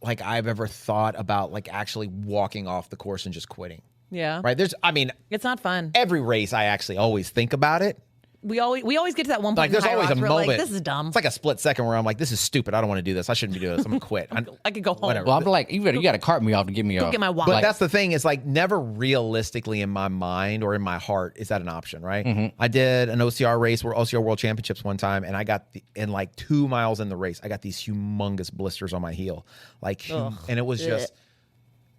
like I've ever thought about like actually walking off the course and just quitting, Yeah. right? It's not fun. Every race I actually always think about it. We always get to that one point. Like there's in always a HYROX where, moment. like, this is dumb. It's like a split second where I'm like, this is stupid. I don't want to do this. I shouldn't be doing this. I'm gonna quit. I could go home. Whatever. Well, I'm like, you got to cart me off to get me off. get my wallet. But that's the thing is like never realistically in my mind or in my heart is that an option, right? Mm-hmm. I did an OCR race or OCR World Championships one time, and I got in like 2 miles in the race, I got these humongous blisters on my heel, and it was just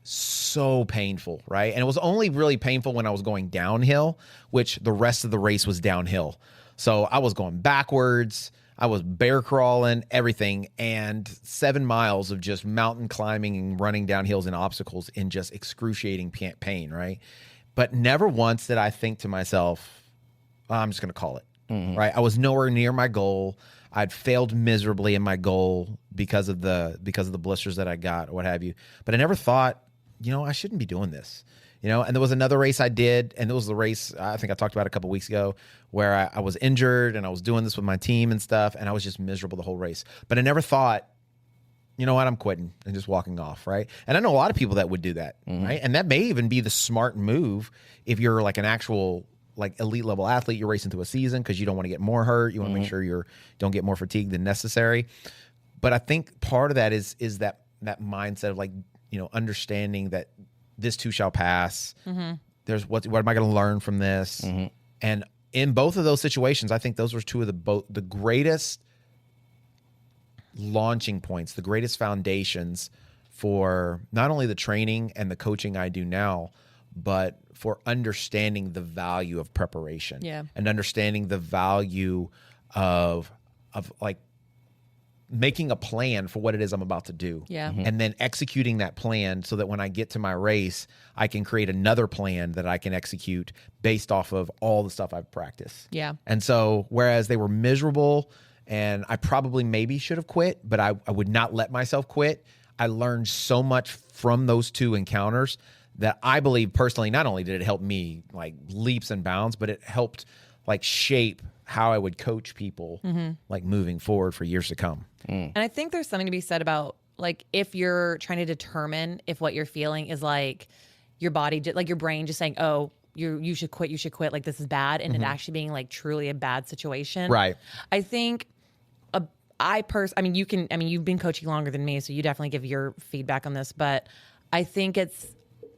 so painful, right? And it was only really painful when I was going downhill, which the rest of the race was downhill. So I was going backwards. I was bear crawling, everything, and 7 miles of just mountain climbing and running down hills and obstacles in just excruciating pain, right? But never once did I think to myself, I'm just going to call it, right? I was nowhere near my goal. I'd failed miserably in my goal because of the blisters that I got or what have you. But I never thought, I shouldn't be doing this. And there was another race I did, and it was the race I think I talked about a couple weeks ago where I was injured and I was doing this with my team and stuff, and I was just miserable the whole race. But I never thought, you know what, I'm quitting and just walking off, right? And I know a lot of people that would do that, right? And that may even be the smart move if you're like an actual like elite level athlete. You're racing through a season because you don't want to get more hurt. You want to make sure you don't get more fatigued than necessary. But I think part of that is that mindset of like, understanding that this too shall pass. Mm-hmm. There's what am I going to learn from this? Mm-hmm. And in both of those situations, I think those were two of the greatest launching points, the greatest foundations for not only the training and the coaching I do now, but for understanding the value of preparation and understanding the value of like making a plan for what it is I'm about to do. Yeah. And then executing that plan so that when I get to my race, I can create another plan that I can execute based off of all the stuff I've practiced. Yeah. And so, whereas they were miserable and I probably maybe should have quit, but I would not let myself quit. I learned so much from those two encounters that I believe personally, not only did it help me like leaps and bounds, but it helped like shape how I would coach people like moving forward for years to come. And I think there's something to be said about like if you're trying to determine if what you're feeling is like your body, like your brain just saying, oh, you should quit, like this is bad, and it actually being like truly a bad situation. Right. I think you've been coaching longer than me, so you definitely give your feedback on this, but I think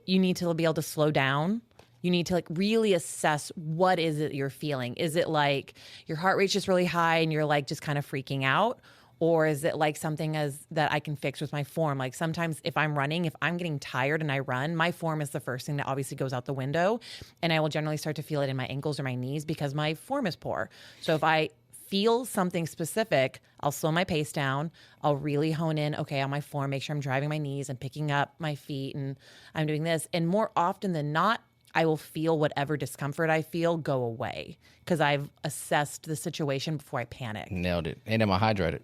you need to be able to slow down. You need to like really assess what is it you're feeling. Is it like your heart rate's just really high and you're like just kind of freaking out? Or is it like something that I can fix with my form? Like sometimes if I'm running, if I'm getting tired and I run, my form is the first thing that obviously goes out the window. And I will generally start to feel it in my ankles or my knees because my form is poor. So if I feel something specific, I'll slow my pace down. I'll really hone in, okay, on my form, make sure I'm driving my knees and picking up my feet and I'm doing this. And more often than not, I will feel whatever discomfort I feel go away because I've assessed the situation before I panic. Nailed it. And am I hydrated?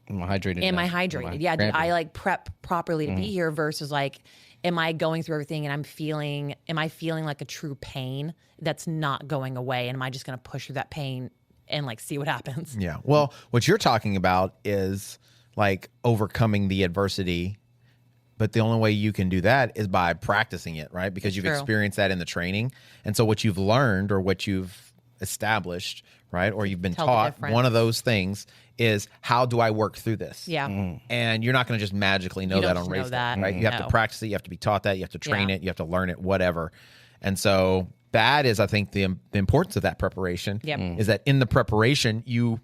Am I hydrated? Am I enough? hydrated? Yeah. Did I like prep properly to be here versus like, am I going through everything and am I feeling like a true pain that's not going away? And am I just going to push through that pain and like see what happens? Yeah. Well, what you're talking about is like overcoming the adversity. But the only way you can do that is by practicing it, right? Because you've experienced that in the training. And so what you've learned or what you've established, right? Or you've been taught, one of those things is how do I work through this? Yeah. And you're not going to just magically know that on race day, right? You have to practice it. You have to be taught that. You have to train it. You have to learn it, whatever. And so that is, I think, the importance of that preparation is that in the preparation, you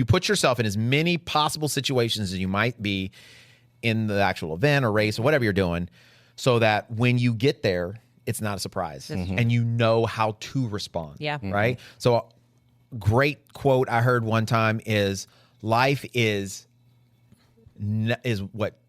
put yourself in as many possible situations as you might be in the actual event or race or whatever you're doing, so that when you get there, it's not a surprise and you know how to respond. Yeah. Right. So a great quote I heard one time is life is what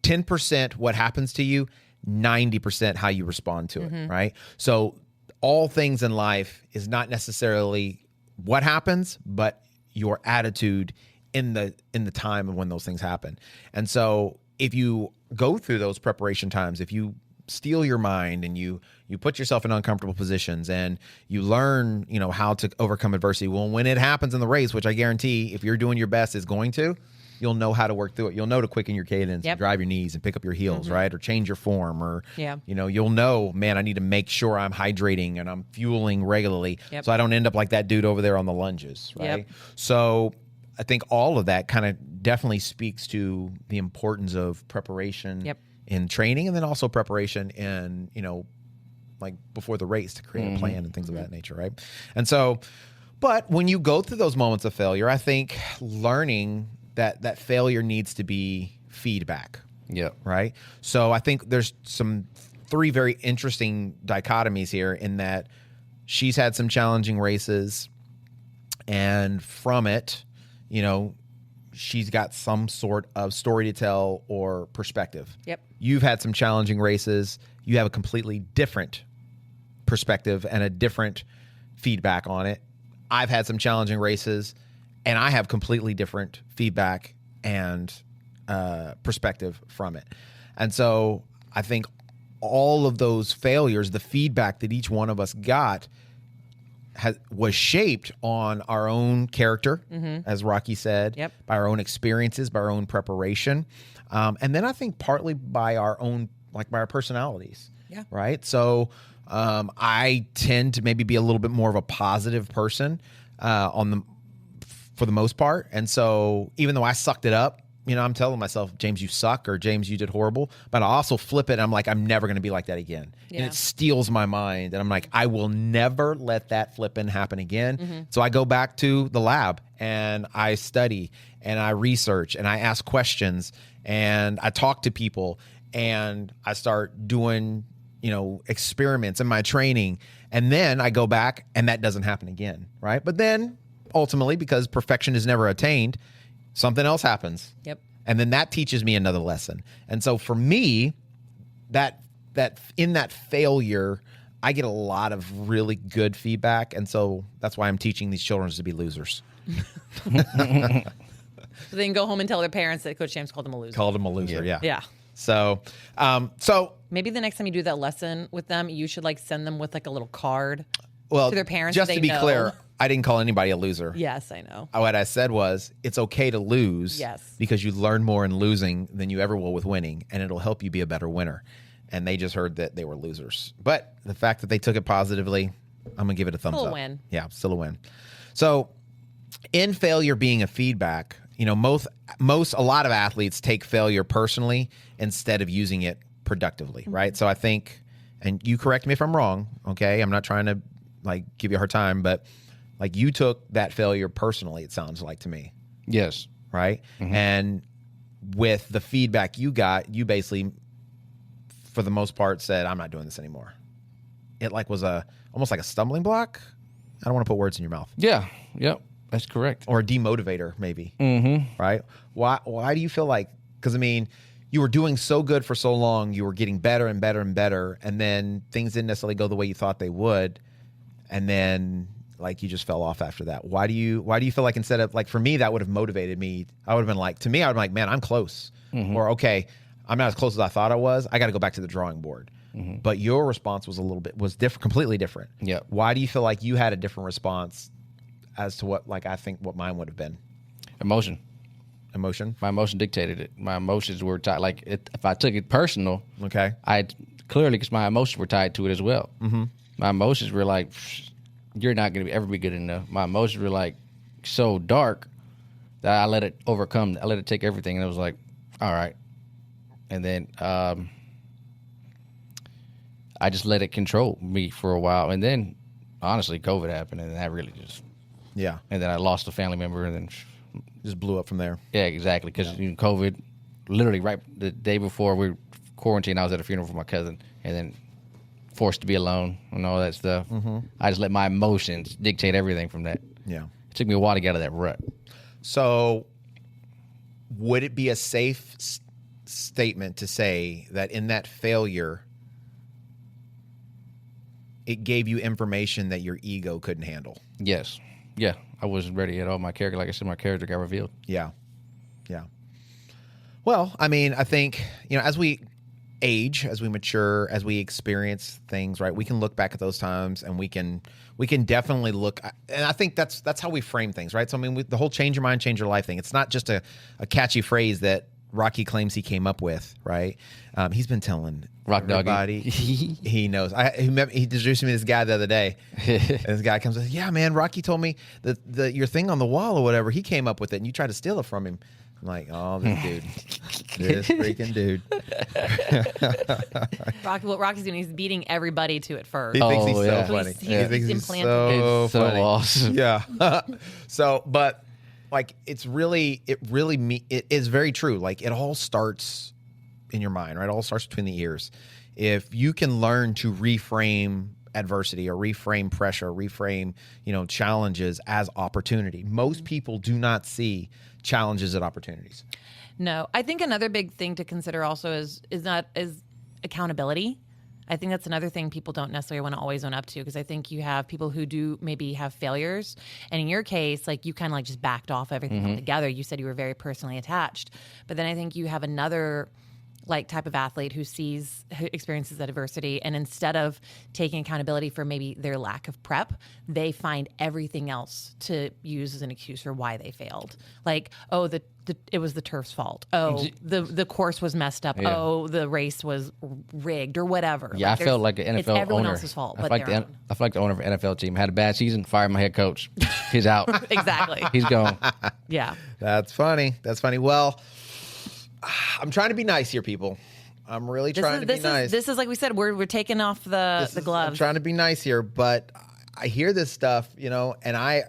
10% what happens to you, 90% how you respond to it. Right. So all things in life is not necessarily what happens, but your attitude in the time of when those things happen. And so if you go through those preparation times, if you steel your mind and you put yourself in uncomfortable positions and you learn, how to overcome adversity, well, when it happens in the race, which I guarantee if you're doing your best is going to, you'll know how to work through it. You'll know to quicken your cadence, and drive your knees and pick up your heels, right? Or change your form, or, you'll know, man, I need to make sure I'm hydrating and I'm fueling regularly so I don't end up like that dude over there on the lunges, right? So I think all of that kind of definitely speaks to the importance of preparation in training, and then also preparation in, like before the race to create a plan and things of that nature, right? And so, but when you go through those moments of failure, I think learning that failure needs to be feedback. Yeah. Right? So I think there's three very interesting dichotomies here in that she's had some challenging races, and from it, she's got some sort of story to tell or perspective. Yep. You've had some challenging races. You have a completely different perspective and a different feedback on it. I've had some challenging races, and I have completely different feedback and perspective from it. And so I think all of those failures, the feedback that each one of us got, was shaped on our own character, as Rocky said, by our own experiences, by our own preparation. And then I think partly by our own, by our personalities. Yeah. Right. So I tend to maybe be a little bit more of a positive person for the most part. And so even though I sucked it up, I'm telling myself, James, you suck, or James, you did horrible. But I also flip it. And I'm like, I'm never going to be like that again. Yeah. And it steals my mind. And I'm like, I will never let that flipping happen again. So I go back to the lab and I study and I research and I ask questions and I talk to people and I start doing, experiments in my training. And then I go back and that doesn't happen again. Right. But then ultimately, because perfection is never attained, something else happens. Yep. And then that teaches me another lesson. And so for me, that in that failure, I get a lot of really good feedback. And so that's why I'm teaching these children to be losers. So they can go home and tell their parents that Coach James called them a loser. Called him a loser, yeah. Yeah. So maybe the next time you do that lesson with them, you should send them with a little card to their parents. Just so to be clear, I didn't call anybody a loser. Yes, I know. What I said was, it's okay to lose because you learn more in losing than you ever will with winning, and it'll help you be a better winner. And they just heard that they were losers. But the fact that they took it positively, I'm going to give it a thumbs up. Still a win. Yeah, still a win. So in failure being a feedback, a lot of athletes take failure personally instead of using it productively, right? So I think, and you correct me if I'm wrong, okay? I'm not trying to give you a hard time, but you took that failure personally, it sounds like to me. Yes. Right? And with the feedback you got, you basically, for the most part, said, I'm not doing this anymore. It was almost like a stumbling block. I don't want to put words in your mouth. Yeah. Yep. That's correct. Or a demotivator, maybe. Right? Why do you feel like, because you were doing so good for so long, you were getting better and better and better, and then things didn't necessarily go the way you thought they would, and then like you just fell off after that. Why do you feel like instead of like for me that would have motivated me? I would have been like, to me, I would be like, man, I'm close, or okay, I'm not as close as I thought I was. I got to go back to the drawing board. But your response was different, completely different. Yeah. Why do you feel like you had a different response as to what I think what mine would have been? Emotion. Emotion. My emotion dictated it. My emotions were tied. Like if I took it personal, Okay. I clearly because my emotions were tied to it as well. My emotions were like, you're not going to ever be good enough. My emotions were like so dark that I let it overcome. I let it take everything, and it was like, all right. And then I just let it control me for a while, and then honestly, COVID happened, and that really just Yeah. And then I lost a family member, and then Just blew up from there. yeah, exactly because COVID, literally right the day before we quarantined, I was at a funeral for my cousin, and then forced to be alone and all that stuff. I just let my emotions dictate everything from that. Yeah. It took me a while to get out of that rut. So, would it be a safe statement to say that in that failure, it gave you information that your ego couldn't handle? Yes, yeah, I wasn't ready at all. My character, like I said, my character got revealed. Yeah. Yeah. Well, I mean, I think, as we age, as we mature, as we experience things, right, we can look back at those times and we can definitely look, and I think that's how we frame things, right? So, I mean, the whole change your mind, change your life thing, it's not just a catchy phrase that Rocky claims he came up with, right? He's been telling Rock everybody he knows. He introduced me to this guy the other day, and this guy comes and says, yeah, man, Rocky told me that your thing on the wall or whatever, he came up with it, and you tried to steal it from him. I'm like, oh, this dude. This freaking dude. What Rocky's doing, he's beating everybody to it first. He thinks he's yeah. so funny. He's He thinks he's implanted so It's so funny. awesome. Yeah. So, but like, it is very true. Like, it all starts in your mind, right? It all starts between the ears. If you can learn to reframe adversity or reframe pressure, reframe, challenges as opportunity. Most people do not see challenges as opportunities. No, I think another big thing to consider also is accountability. I think that's another thing people don't necessarily want to always own up to, because I think you have people who do maybe have failures, and in your case, like, you kind of like just backed off everything altogether. You said you were very personally attached, but then I think you have another like type of athlete who experiences that adversity, and instead of taking accountability for maybe their lack of prep, they find everything else to use as an excuse for why they failed. Like, oh, it was the turf's fault. Oh, the course was messed up. Yeah. Oh, the race was rigged or whatever. Yeah, I felt like an NFL it's everyone owner. else's fault. I But feel like I feel like the owner of an NFL team had a bad season, fired my head coach. He's out. Exactly. He's gone. Yeah. That's funny. Well, I'm trying to be nice here, people. I'm really trying to be nice. This is like we said, we're taking off the gloves. I'm trying to be nice here, but I hear this stuff, and I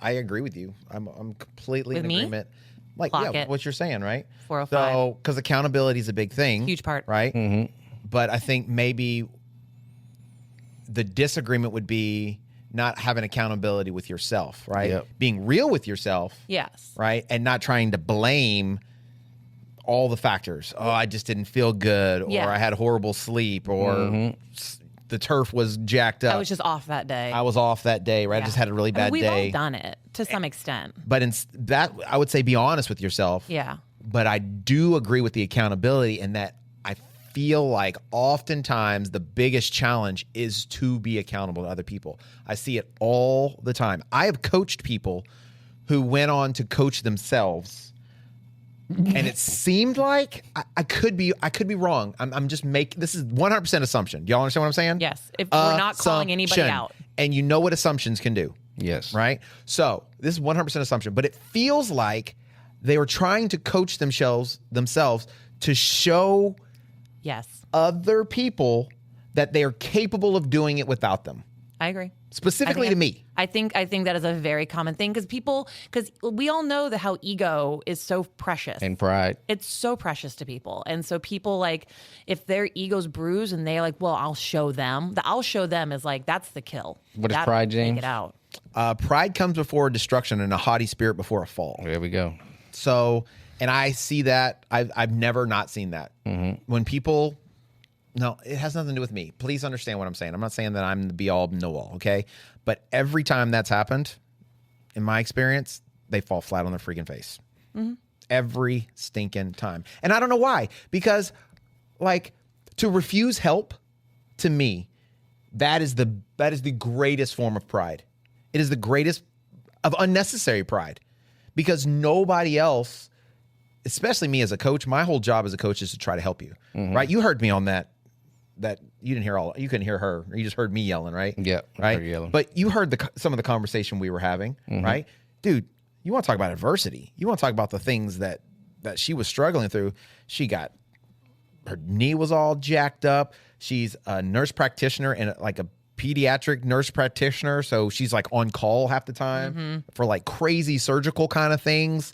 agree with you. I'm completely With in me? agreement. Like, Clock yeah, it. what you're saying, right? 405. So, because accountability is a big thing, Huge part. right? But I think maybe the disagreement would be not having accountability with yourself, right? Yep. Being real with yourself, Yes. right, and not trying to blame all the factors. Oh, I just didn't feel good, or Yeah. I had horrible sleep, or the turf was jacked up. I was just off that day. I was off that day, right? I Yeah. just had a really I mean, bad we've day. all done it to some extent. But that, I would say, be honest with yourself. Yeah. But I do agree with the accountability, and that I feel like oftentimes the biggest challenge is to be accountable to other people. I see it all the time. I have coached people who went on to coach themselves, and it seemed like I could be wrong. I'm just this is 100% assumption. Do y'all understand what I'm saying? Yes. If we're not calling anybody Assumption. out. And you know what assumptions can do. Yes. Right? So this is 100% assumption, but it feels like they were trying to coach themselves to show Yes. other people that they are capable of doing it without them. I agree. Specifically to me. I think that is a very common thing, because we all know that how ego is so precious. And pride. It's so precious to people. And so people, like, if their ego's bruised and they're like, well, I'll show them. The I'll show them is like, that's the kill. What is That'll pride, take James? it out. Pride comes before destruction, and a haughty spirit before a fall. There we go. So, And I see that. I've never not seen that. When people, no, it has nothing to do with me. Please understand what I'm saying. I'm not saying that I'm the be all know all, okay? But every time that's happened, in my experience, they fall flat on their freaking face. Every stinking time. And I don't know why. Because, like, to refuse help, to me, that is the greatest form of pride. It is the greatest of unnecessary pride. Because nobody else, especially me as a coach, my whole job as a coach is to try to help you, right? You heard me on that you didn't hear you couldn't hear her, or you just heard me yelling, right? Yeah, right. I heard you yelling. But you heard some of the conversation we were having, right? Dude, you want to talk about adversity? You want to talk about the things that she was struggling through? Her knee was all jacked up. She's a nurse practitioner and like a pediatric nurse practitioner, so she's like on call half the time for like crazy surgical kind of things.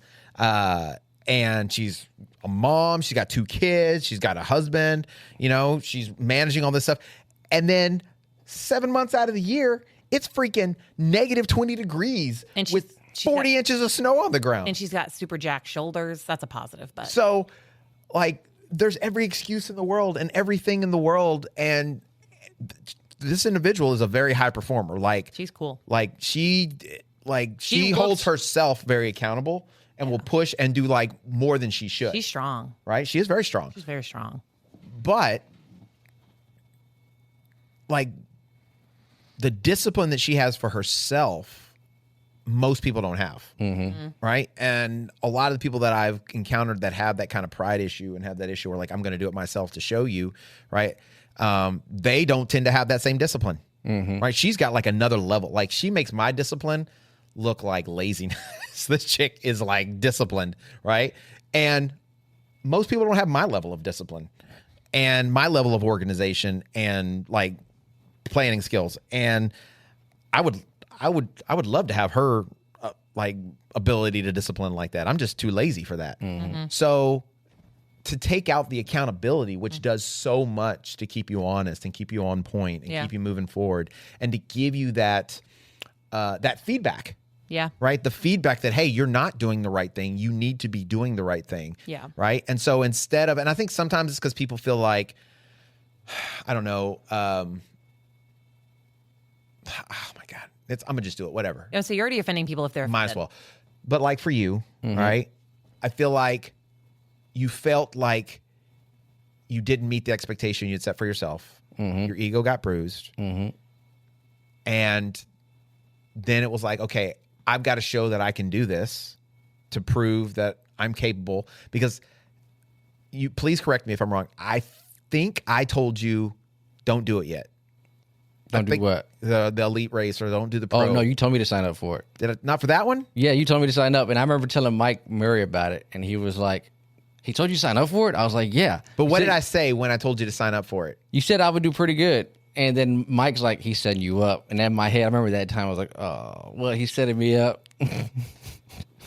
And she's a mom. She's got 2 kids. She's got a husband. You know, she's managing all this stuff. And then 7 months out of the year, it's freaking negative 20 degrees and with 40 inches of snow on the ground. And she's got super jacked shoulders. That's a positive. But so, like, there's every excuse in the world and everything in the world. And this individual is a very high performer. Like, she's cool. Like, she holds herself very accountable. And will push and do like more than she should. She's strong. Right? She is very strong. She's very strong. But like the discipline that she has for herself, most people don't have. Right? And a lot of the people that I've encountered that have that kind of pride issue and have that issue where like, I'm going to do it myself to show you, right? They don't tend to have that same discipline. Right? She's got like another level. Like she makes my discipline look like laziness. This chick is like disciplined, right? And most people don't have my level of discipline and my level of organization and like planning skills. And I would love to have her like ability to discipline like that. I'm just too lazy for that. So to take out the accountability, which does so much to keep you honest and keep you on point and keep you moving forward, and to give you that that feedback. Yeah. Right? The feedback that, hey, you're not doing the right thing. You need to be doing the right thing. Yeah. Right? And so instead of, and I think sometimes it's because people feel like, I don't know, oh my God, I'm going to just do it, whatever. Oh, so you're already offending people if they're offended. Might as well. But like for you, right? I feel like you felt like you didn't meet the expectation you'd set for yourself. Your ego got bruised. And then it was like, okay, I've got to show that I can do this to prove that I'm capable. Because you, please correct me if I'm wrong. I think I told you, don't do it yet. Don't do what? The elite race, or don't do the pro. Oh, no, you told me to sign up for it. Did it not for that one? Yeah, you told me to sign up. And I remember telling Mike Murray about it. And he was like, he told you to sign up for it? I was like, yeah. But what did I say when I told you to sign up for it? You said I would do pretty good. And then Mike's like, he's setting you up. And in my head, I remember that time, I was like, oh, well, he's setting me up.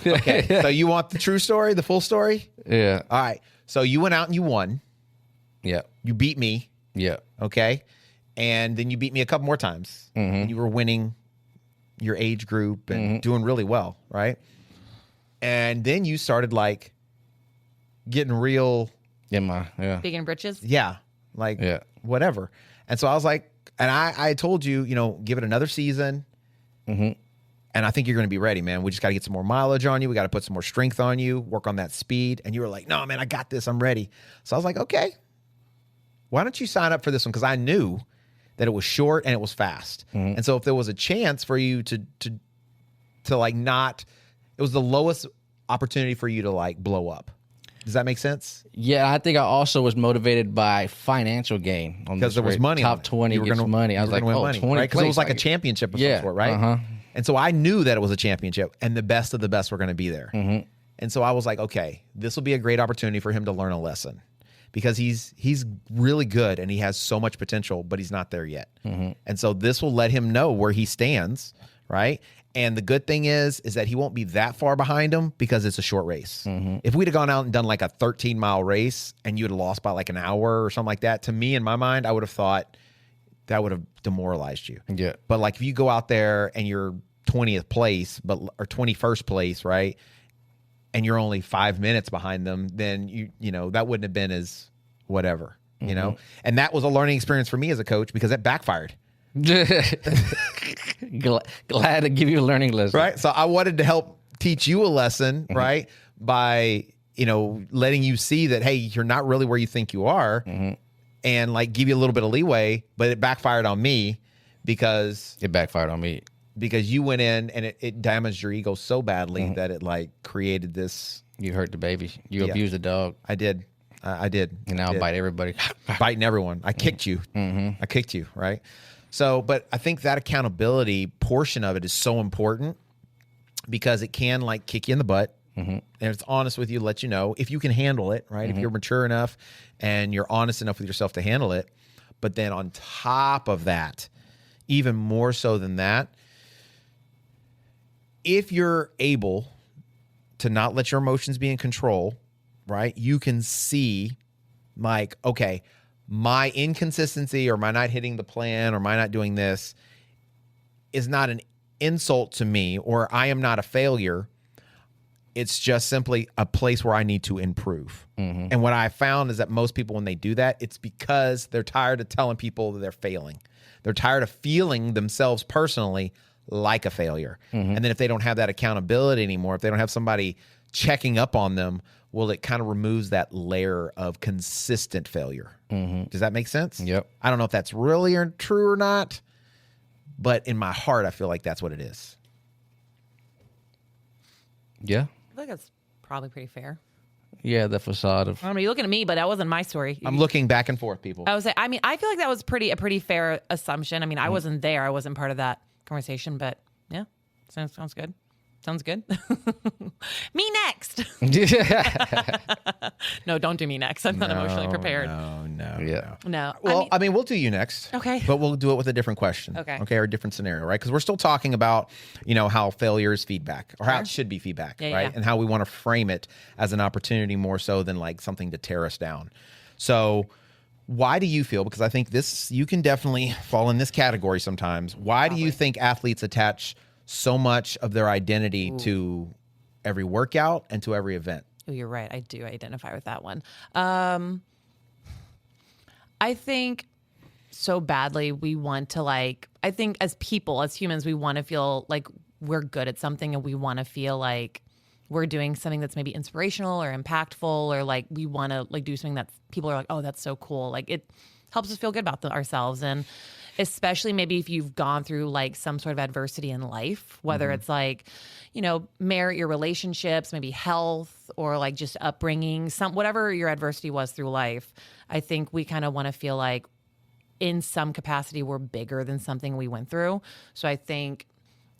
Okay, so you want the true story, the full story? Yeah. All right. So you went out and you won. Yeah. You beat me. Yeah. Okay. And then you beat me a couple more times. And you were winning your age group and doing really well, right? And then you started like getting real. Big in britches? Yeah. Like whatever. And so I was like, and I told you, you know, give it another season. And I think you're going to be ready, man. We just got to get some more mileage on you. We got to put some more strength on you, work on that speed. And you were like, no, man, I got this. I'm ready. So I was like, okay, why don't you sign up for this one? Because I knew that it was short and it was fast. And so if there was a chance for you to like not, it was the lowest opportunity for you to like blow up. Does that make sense? Yeah, I think I also was motivated by financial gain. Because there was money. Top 20 gets money. I was like, oh, 20 right? Because it was like a championship of some sort, right? And so I knew that it was a championship and the best of the best were going to be there. And so I was like, okay, this will be a great opportunity for him to learn a lesson. Because he's really good and he has so much potential, but he's not there yet. And so this will let him know where he stands, right? And the good thing is that he won't be that far behind him because it's a short race. If we'd have gone out and done like a 13-mile race and you'd have lost by like an hour or something like that, to me, in my mind, I would have thought that would have demoralized you. Yeah. But like if you go out there and you're 20th place, or 21st place, right? and you're only 5 minutes behind them, then you know, that wouldn't have been as whatever, you know? And that was a learning experience for me as a coach because it backfired. Glad to give you a learning lesson. Right. So I wanted to help teach you a lesson, right? By, you know, letting you see that, hey, you're not really where you think you are, and like give you a little bit of leeway, but it backfired on me because you went in and it damaged your ego so badly that it like created this. You hurt the baby. You abused the dog. I did. I did. And now I bite everybody. Biting everyone. I kicked you. I kicked you, right? So, but I think that accountability portion of it is so important because it can like kick you in the butt. And it's honest with you, let you know if you can handle it, right? If you're mature enough and you're honest enough with yourself to handle it. But then on top of that, even more so than that, if you're able to not let your emotions be in control, right? You can see like, okay, my inconsistency or my not hitting the plan or my not doing this is not an insult to me, or I am not a failure. It's just simply a place where I need to improve. And what I found is that most people, when they do that, it's because they're tired of telling people that they're failing. They're tired of feeling themselves personally like a failure. And then if they don't have that accountability anymore, if they don't have somebody checking up on them, well, it kind of removes that layer of consistent failure. Does that make sense? Yep. I don't know if that's really true or not, but in my heart, I feel like that's what it is. Yeah. I feel like that's probably pretty fair. Yeah, the facade of. I mean, you're looking at me, but that wasn't my story. I'm looking back and forth, people. I feel like that was a pretty fair assumption. I mean, I wasn't there. I wasn't part of that conversation, but yeah, sounds good. Sounds good. Me next. No, don't do me next. I'm not emotionally prepared. No. Well, I mean, we'll do you next. Okay. But we'll do it with a different question. Okay. Or a different scenario, right? Because we're still talking about, you know, how failure is feedback or how it should be feedback, right? Yeah. And how we want to frame it as an opportunity more so than like something to tear us down. So why do you feel, because I think you can definitely fall in this category sometimes. Why do you think athletes attach so much of their identity to every workout and to every event? Oh, you're right. I do identify with that one. I think so badly we want to I think as people, as humans, we want to feel like we're good at something, and we want to feel like we're doing something that's maybe inspirational or impactful, or like we want to like do something that people are like, oh, that's so cool. Like it helps us feel good about ourselves. And especially maybe if you've gone through like some sort of adversity in life, whether it's like, you know, your relationships, maybe health, or like just upbringing, whatever your adversity was through life. I think we kind of want to feel like in some capacity we're bigger than something we went through. So I think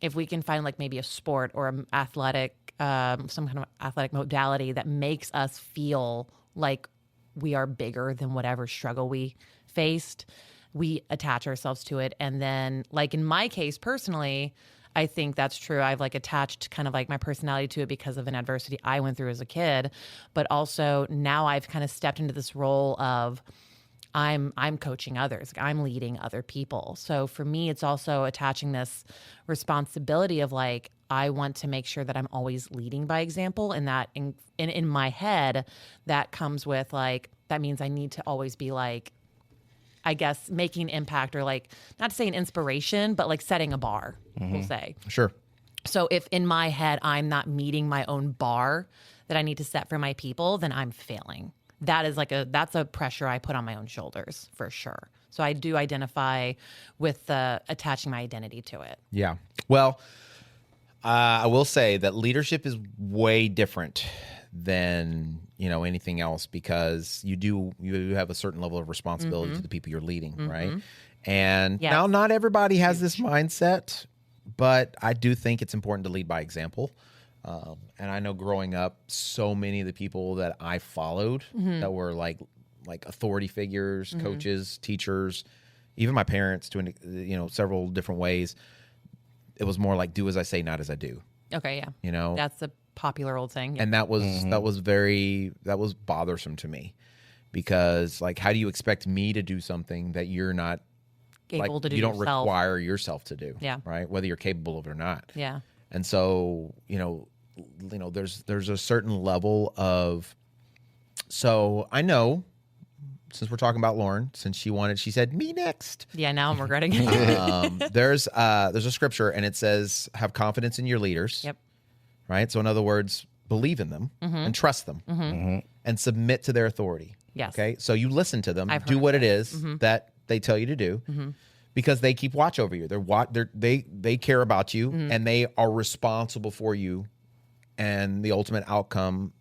if we can find like maybe a sport or an athletic, some kind of athletic modality that makes us feel like we are bigger than whatever struggle we faced, we attach ourselves to it. And then like in my case personally, I think that's true. I've like attached kind of like my personality to it because of an adversity I went through as a kid. But also now I've kind of stepped into this role of I'm coaching others. I'm leading other people. So for me, it's also attaching this responsibility of like, I want to make sure that I'm always leading by example. And that in my head, that comes with like, that means I need to always be like, I guess, making impact, or like, not to say an inspiration, but like setting a bar, we'll say. Sure. So if in my head, I'm not meeting my own bar that I need to set for my people, then I'm failing. That is that's a pressure I put on my own shoulders for sure. So I do identify with attaching my identity to it. Yeah. Well, I will say that leadership is way different than, you know, anything else, because you have a certain level of responsibility to the people you're leading, right? And now not everybody has this mindset, but I do think it's important to lead by example. And I know growing up, so many of the people that I followed that were like authority figures, coaches, teachers, even my parents, to several different ways. It was more like, do as I say, not as I do. Okay, yeah. You know, that's a popular old saying. And that was bothersome to me, because like, how do you expect me to do something that you're not able to do? You don't yourself. require yourself to do. Yeah. Right. Whether you're capable of it or not. Yeah. And so, you know, there's a certain level of, so I know, since we're talking about Lauren, since she said me next. Yeah, now I'm regretting it. There's a scripture and it says, have confidence in your leaders. Yep. Right. So in other words, believe in them and trust them and submit to their authority. Yes. Okay. So you listen to them, I've do heard what that. it is that they tell you to do because they keep watch over you. They care about you and they are responsible for you and the ultimate outcome,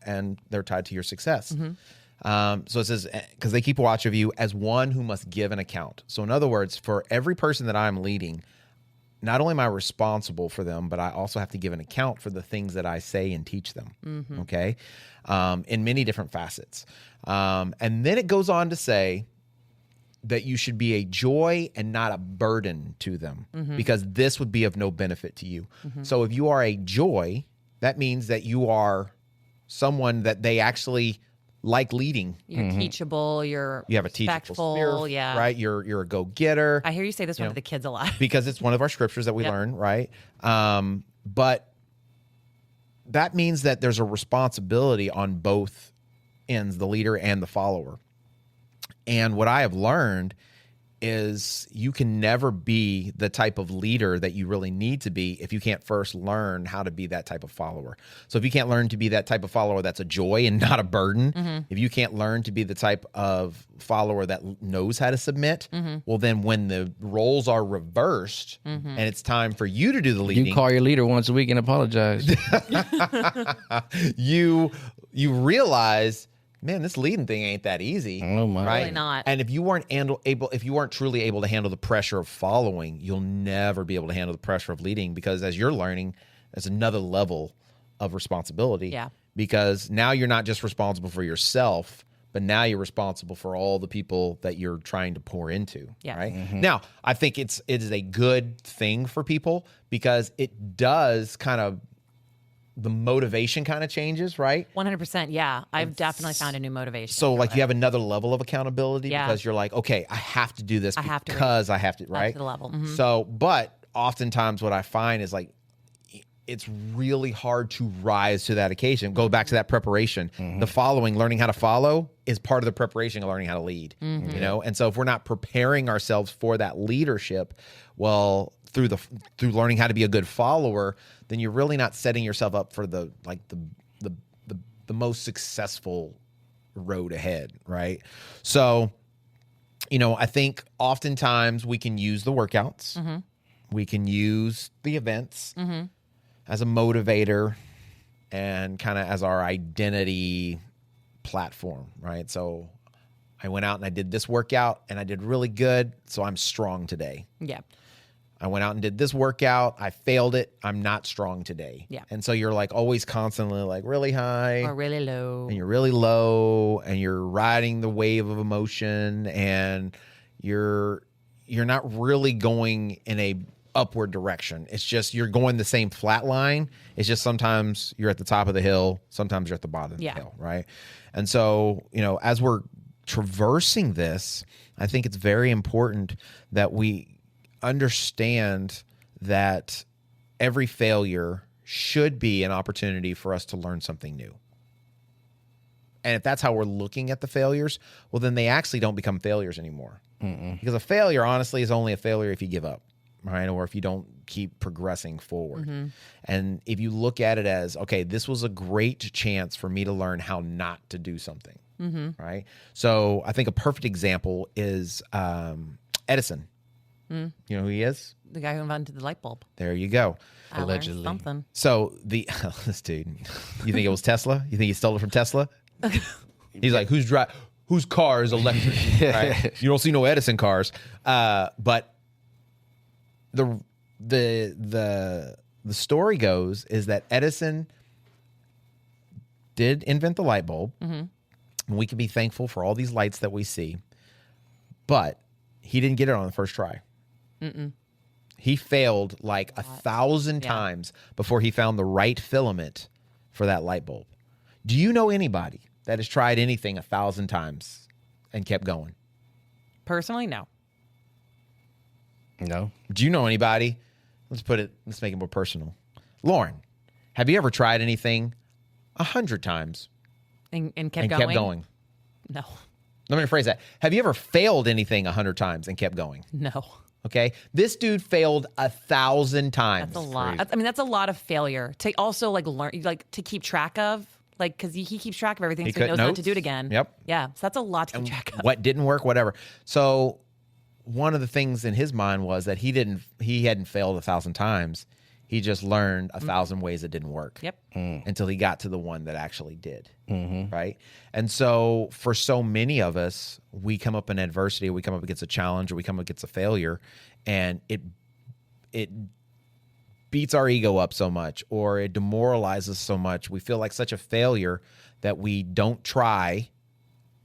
and they're tied to your success. So it says, because they keep watch of you as one who must give an account. So in other words, for every person that I'm leading, not only am I responsible for them, but I also have to give an account for the things that I say and teach them. Okay. In many different facets. And then it goes on to say that you should be a joy and not a burden to them, because this would be of no benefit to you. So if you are a joy, that means that you are someone that they actually like leading. You're teachable. You have a teachable spirit, yeah. right? You're a go-getter. I hear you say this one to the kids a lot. Because it's one of our scriptures that we learn, right? But that means that there's a responsibility on both ends, the leader and the follower. And what I have learned is you can never be the type of leader that you really need to be if you can't first learn how to be that type of follower. So if you can't learn to be that type of follower that's a joy and not a burden, if you can't learn to be the type of follower that knows how to submit, well, then when the roles are reversed and it's time for you to do the leading, You call your leader once a week and apologize. you realize, man, this leading thing ain't that easy. Oh my! Right? Really not. And if you weren't truly able to handle the pressure of following, you'll never be able to handle the pressure of leading, because as you're learning, there's another level of responsibility. Yeah. Because now you're not just responsible for yourself, but now you're responsible for all the people that you're trying to pour into. Yes. Right. Now, I think it is a good thing for people, because it does kind of, the motivation kind of changes, right? 100%. Yeah. I've definitely found a new motivation. So like you have another level of accountability Yeah. because you're like, okay, I have to do this I have to because I have to, Up right? to the level. So, but oftentimes what I find is like, it's really hard to rise to that occasion. Go back to that preparation. The following, learning how to follow, is part of the preparation of learning how to lead, you know? And so if we're not preparing ourselves for that leadership, well, through learning how to be a good follower, then you're really not setting yourself up for the most successful road ahead, right? So, I think oftentimes we can use the workouts, we can use the events as a motivator and kind of as our identity platform, right? So I went out and I did this workout and I did really good, so I'm strong today. Yeah. I went out and did this workout. I failed it. I'm not strong today. Yeah. And so you're like always constantly like really high Or really low. and you're really low and you're riding the wave of emotion and you're not really going in a upward direction. It's just you're going the same flat line. It's just sometimes you're at the top of the hill, sometimes you're at the bottom of the hill, right? And so, as we're traversing this, I think it's very important that we understand that every failure should be an opportunity for us to learn something new. And if that's how we're looking at the failures, well, then they actually don't become failures anymore. Because a failure, honestly, is only a failure if you give up, right? Or if you don't keep progressing forward. And if you look at it as, okay, this was a great chance for me to learn how not to do something, right? So I think a perfect example is Edison. You know who he is? The guy who invented the light bulb. There you go. I learned Allegedly. something. So this dude, you think it was Tesla? You think he stole it from Tesla? He's like, whose car is electric? Right? You don't see no Edison cars. But the story goes is that Edison did invent the light bulb. And we can be thankful for all these lights that we see. But he didn't get it on the first try. He failed like 1,000 times before he found the right filament for that light bulb. Do you know anybody that has tried anything 1,000 times and kept going? Personally, no. No. Do you know anybody? Let's make it more personal. Lauren, Have you ever tried anything 100 times And kept and going? kept going? No. Let me rephrase that. Have you ever failed anything 100 times and kept going? No. Okay. This dude failed 1,000 times. That's a lot. That's a lot of failure to also like learn, like to keep track of, like, because he keeps track of everything, so he knows not to do it again. Yep. Yeah. So that's a lot to keep track of. What didn't work, whatever. So one of the things in his mind was that he hadn't failed 1,000 times. He just learned 1,000 ways it didn't work. Yep. Until he got to the one that actually did. Right. And so for so many of us, we come up in adversity, we come up against a challenge, or we come up against a failure, and it beats our ego up so much, or it demoralizes so much. We feel like such a failure that we don't try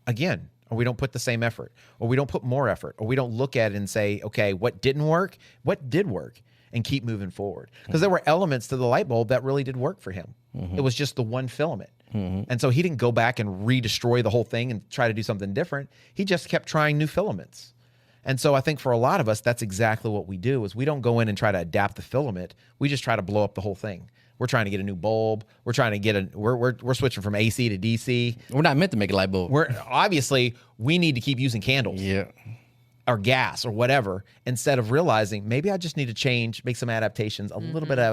again, or we don't put the same effort, or we don't put more effort, or we don't look at it and say, okay, what didn't work? What did work? And keep moving forward. Because there were elements to the light bulb that really did work for him. It was just the one filament. And so he didn't go back and re-destroy the whole thing and try to do something different. He just kept trying new filaments. And so I think for a lot of us, that's exactly what we do, is we don't go in and try to adapt the filament. We just try to blow up the whole thing. We're trying to get a new bulb. We're trying to get we're switching from AC to DC. We're not meant to make a light bulb. We need to keep using candles. Yeah. Or gas or whatever, instead of realizing maybe I just need to change, make some adaptations, a little bit of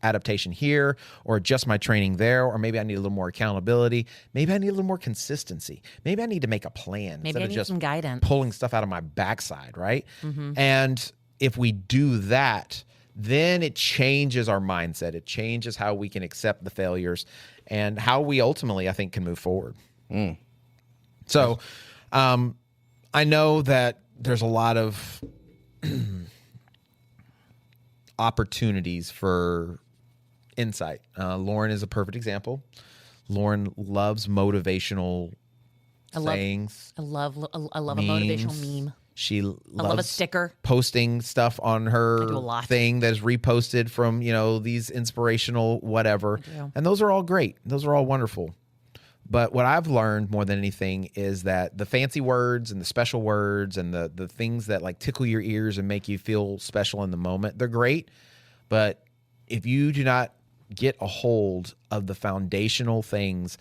adaptation here, or adjust my training there, or maybe I need a little more accountability. Maybe I need a little more consistency. Maybe I need to make a plan Maybe instead I of need just some guidance. pulling stuff out of my backside, right? And if we do that, then it changes our mindset. It changes how we can accept the failures and how we ultimately, I think, can move forward. So I know that there's a lot of opportunities for insight. Lauren is a perfect example. Lauren loves motivational sayings. I love memes. a motivational meme. She loves I love a sticker. Posting stuff on her I do a lot. thing that is reposted from, these inspirational whatever. And those are all great. Those are all wonderful. But what I've learned more than anything is that the fancy words and the special words and the things that like tickle your ears and make you feel special in the moment, they're great. But if you do not get a hold of the foundational things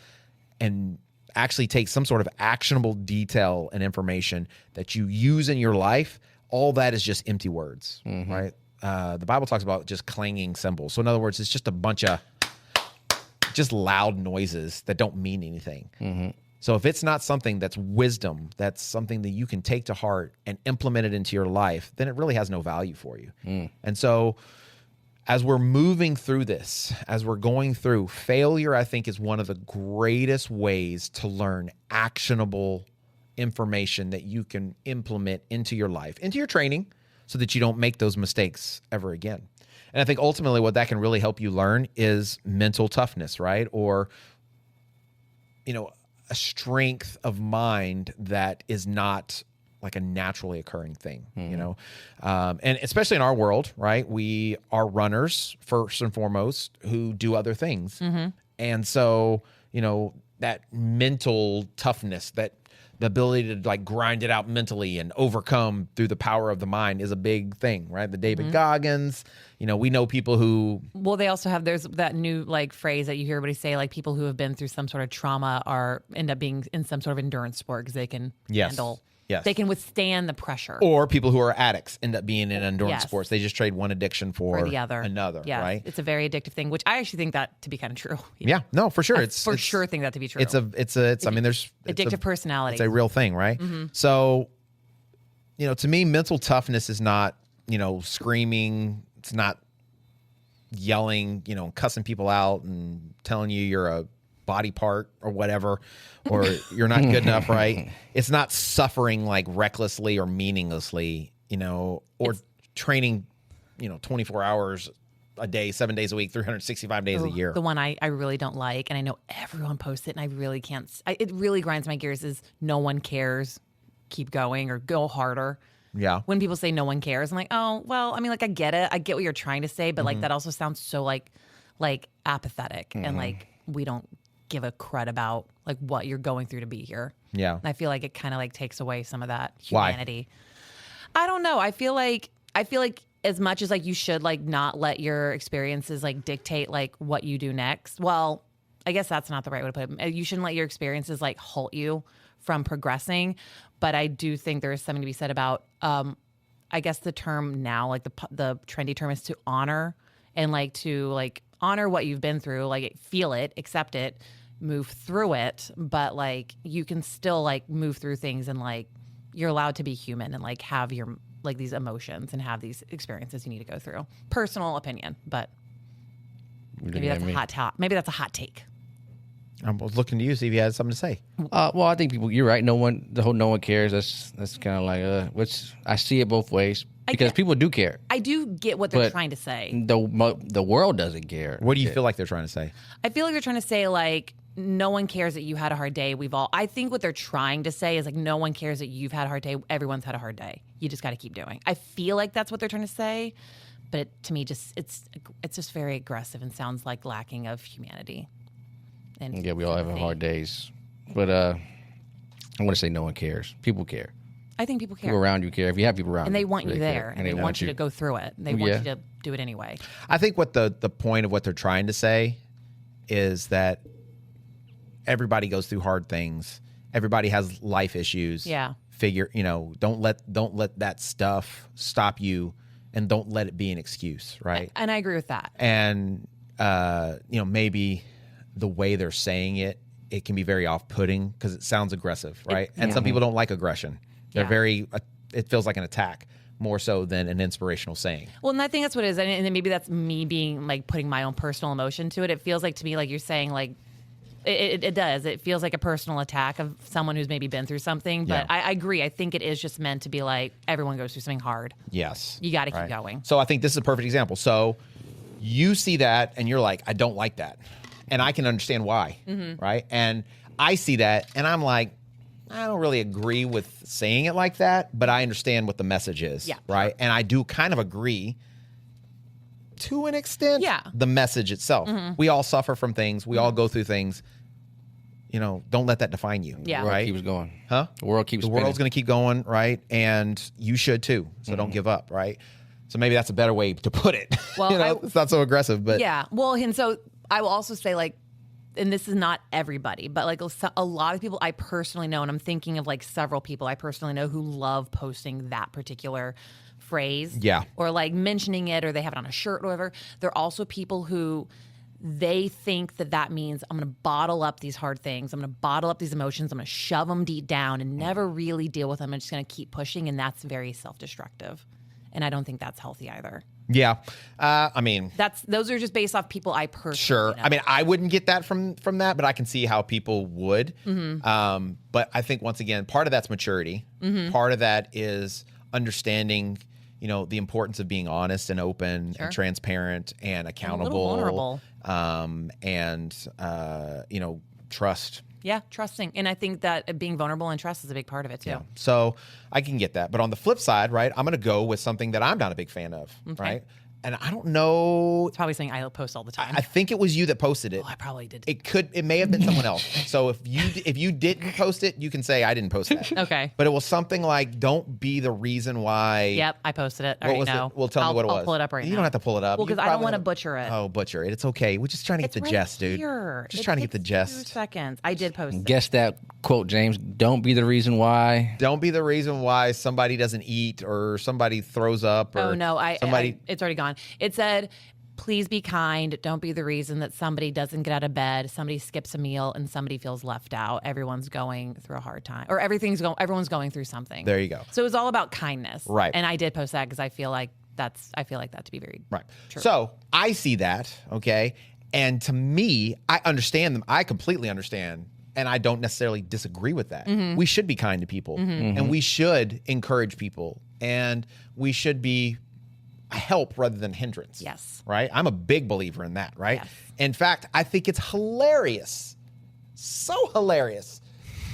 and actually take some sort of actionable detail and information that you use in your life, all that is just empty words, right? The Bible talks about just clanging cymbals. So in other words, it's just a bunch of just loud noises that don't mean anything. So if it's not something that's wisdom, that's something that you can take to heart and implement it into your life, then it really has no value for you. And so as we're moving through this, as we're going through, failure, I think, is one of the greatest ways to learn actionable information that you can implement into your life, into your training, so that you don't make those mistakes ever again. And I think ultimately what that can really help you learn is mental toughness, right? Or, a strength of mind that is not like a naturally occurring thing, and especially in our world, right? We are runners first and foremost who do other things. And so, that mental toughness, that the ability to like grind it out mentally and overcome through the power of the mind is a big thing, right? The David Goggins, we know people who. Well, they also have, there's that new like phrase that you hear everybody say, like people who have been through some sort of trauma end up being in some sort of endurance sport because they can handle. Yes. They can withstand the pressure. Or people who are addicts end up being in endurance sports. They just trade one addiction for the other. Another, right? It's a very addictive thing, which I actually think that to be kind of true. Yeah, no, for sure. I for sure think that to be true. It's addictive personality. It's a real thing, right? So, to me, mental toughness is not, screaming. It's not yelling, cussing people out and telling you you're a body part or whatever, or you're not good enough, right? It's not suffering like recklessly or meaninglessly, or training, 24 hours a day, 7 days a week, 365 days a year. The one I really don't like, and I know everyone posts it, and I really can't. It really grinds my gears. Is no one cares, keep going or go harder. Yeah. When people say no one cares, I'm like, oh well. I mean, like I get it. I get what you're trying to say, but like that also sounds so like apathetic and like we don't give a crud about like what you're going through to be here. Yeah. And I feel like it kind of like takes away some of that humanity. Why? I don't know. I feel like as much as like you should like not let your experiences like dictate like what you do next. Well, I guess that's not the right way to put it. You shouldn't let your experiences like halt you from progressing. But I do think there is something to be said about, I guess the term now, like the trendy term is to honor and like to like honor what you've been through, like feel it, accept it, move through it. But like you can still like move through things and like you're allowed to be human and like have your like these emotions and have these experiences you need to go through. Personal opinion, but maybe that's a hot top. Maybe that's a hot take. I was looking to you, see if you had something to say. Well, I think people. You're right. No one cares. That's kind of like which I see it both ways because people do care. I do get what they're trying to say. The world doesn't care. What do you feel like they're trying to say? I feel like they're trying to say like no one cares that you had a hard day. I think what they're trying to say is like no one cares that you've had a hard day. Everyone's had a hard day. You just got to keep doing. I feel like that's what they're trying to say, but to me, it's just very aggressive and sounds like lacking of humanity. And yeah, we all have hard days, but I want to say no one cares. People care. I think people care. People around you care. If you have people around and they you, want you there, care. and they want you to go through it. They want you to do it anyway. I think what the point of what they're trying to say is that everybody goes through hard things. Everybody has life issues. Yeah. Don't let that stuff stop you, and don't let it be an excuse, right? And I agree with that. And maybe the way they're saying it can be very off-putting because it sounds aggressive, right? And some people don't like aggression. They're it feels like an attack more so than an inspirational saying. Well, and I think that's what it is. And then maybe that's me being like putting my own personal emotion to it. It feels like to me like you're saying like, it does. It feels like a personal attack of someone who's maybe been through something. But I agree. I think it is just meant to be like everyone goes through something hard. Yes. You got to keep going. So I think this is a perfect example. So you see that and you're like, I don't like that. And I can understand why, right? And I see that and I'm like, I don't really agree with saying it like that, but I understand what the message is, right? And I do kind of agree to an extent, the message itself. We all suffer from things. We all go through things. Don't let that define you, right? The world keeps going. Huh? The world keeps spinning. The world's going to keep going, right? And you should too. So don't give up, right? So maybe that's a better way to put it. Well, it's not so aggressive, but Well, and so I will also say like, and this is not everybody, but like a lot of people I personally know, and I'm thinking of like several people I personally know who love posting that particular phrase, or like mentioning it, or they have it on a shirt or whatever. There are also people who they think that means I'm going to bottle up these hard things. I'm going to bottle up these emotions. I'm going to shove them deep down and never really deal with them. I'm just going to keep pushing, and that's very self-destructive. And I don't think that's healthy either. Yeah. I mean, those are just based off people I personally know. I mean, I wouldn't get that from that, but I can see how people would. But I think once again, part of that's maturity. Part of that is understanding, the importance of being honest and open and transparent and accountable. And trust. Yeah, trusting. And I think that being vulnerable and trust is a big part of it too. Yeah. So I can get that. But on the flip side, right, I'm going to go with something that I'm not a big fan of, right? And I don't know. It's probably something I post all the time. I think it was you that posted it. Oh, I probably did. It may have been someone else. So if you didn't post it, you can say I didn't post that. Okay. But it was something like, don't be the reason why. Yep, I posted it. What was it? Well, tell me what it was. I'll pull it up right now. You don't have to pull it up. Well, because I don't want to butcher it. Oh, butcher it. It's okay. We're just trying to get the gist, dude. Just trying to get the gist. 2 seconds. I did post it. Guess that quote, James. Don't be the reason why. Don't be the reason why somebody doesn't eat or somebody throws up. Or oh no, it's already gone. It said, please be kind. Don't be the reason that somebody doesn't get out of bed, somebody skips a meal, and somebody feels left out. Everyone's going through a hard time, or everyone's going through something. There you go. So it was all about kindness, right? And I did post that because I feel like that to be very true. So I see that, okay, and to me, I understand them. I completely understand. And I don't necessarily disagree with that. We should be kind to people, and we should encourage people, and we should be a help rather than hindrance. Yes. Right? I'm a big believer in that, right? Yes. In fact, I think it's hilarious, so hilarious,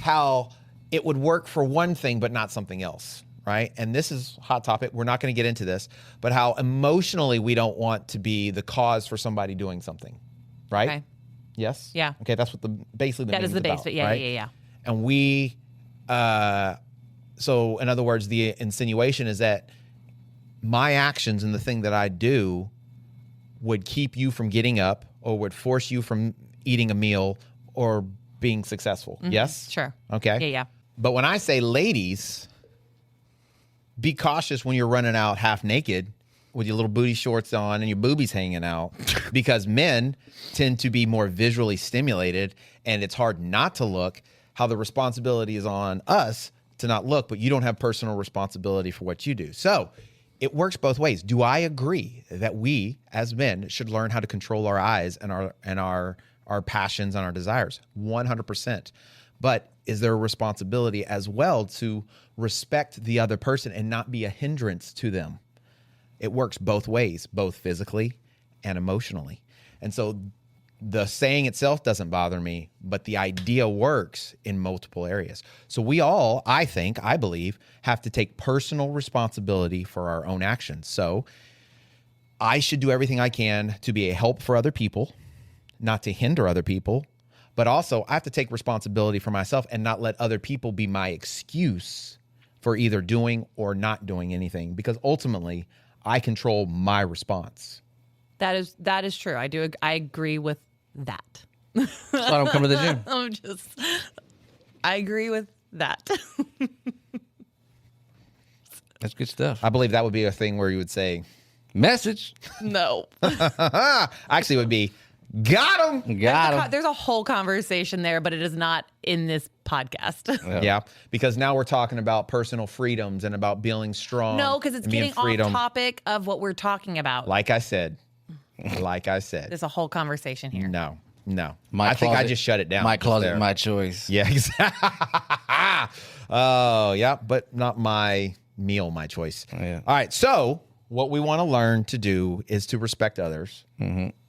how it would work for one thing but not something else, right? And this is a hot topic. We're not going to get into this, but how emotionally we don't want to be the cause for somebody doing something, right? Okay. Yes? Yeah. Okay, that's what basically the that is the base, about, but yeah, right? yeah. And we, so in other words, the insinuation is that my actions and the thing that I do would keep you from getting up or would force you from eating a meal or being successful. Yes? Sure. Okay. Yeah. But when I say ladies, be cautious when you're running out half naked with your little booty shorts on and your boobies hanging out because men tend to be more visually stimulated and it's hard not to look. How the responsibility is on us to not look, but you don't have personal responsibility for what you do. So it works both ways. Do I agree that we as men should learn how to control our eyes and our passions and our desires? 100%. But is there a responsibility as well to respect the other person and not be a hindrance to them? It works both ways, both physically and emotionally. And so the saying itself doesn't bother me, but the idea works in multiple areas. So we all, I believe, have to take personal responsibility for our own actions. So I should do everything I can to be a help for other people, not to hinder other people, but also I have to take responsibility for myself and not let other people be my excuse for either doing or not doing anything, because ultimately I control my response. That is true. I agree with that. That's why I don't come to the gym. I agree with that. That's good stuff. I believe that would be a thing where you would say, message. No. actually it would be, got him. There's a whole conversation there, but it is not in this podcast. Yeah, because now we're talking about personal freedoms and about being strong. No, because it's getting off topic of what we're talking about. Like I said. There's a whole conversation here. No. I think I just shut it down. My closet, my choice. Yeah, exactly. Oh, yeah, but not my meal, my choice. Yeah. All right, so what we want to learn to do is to respect others,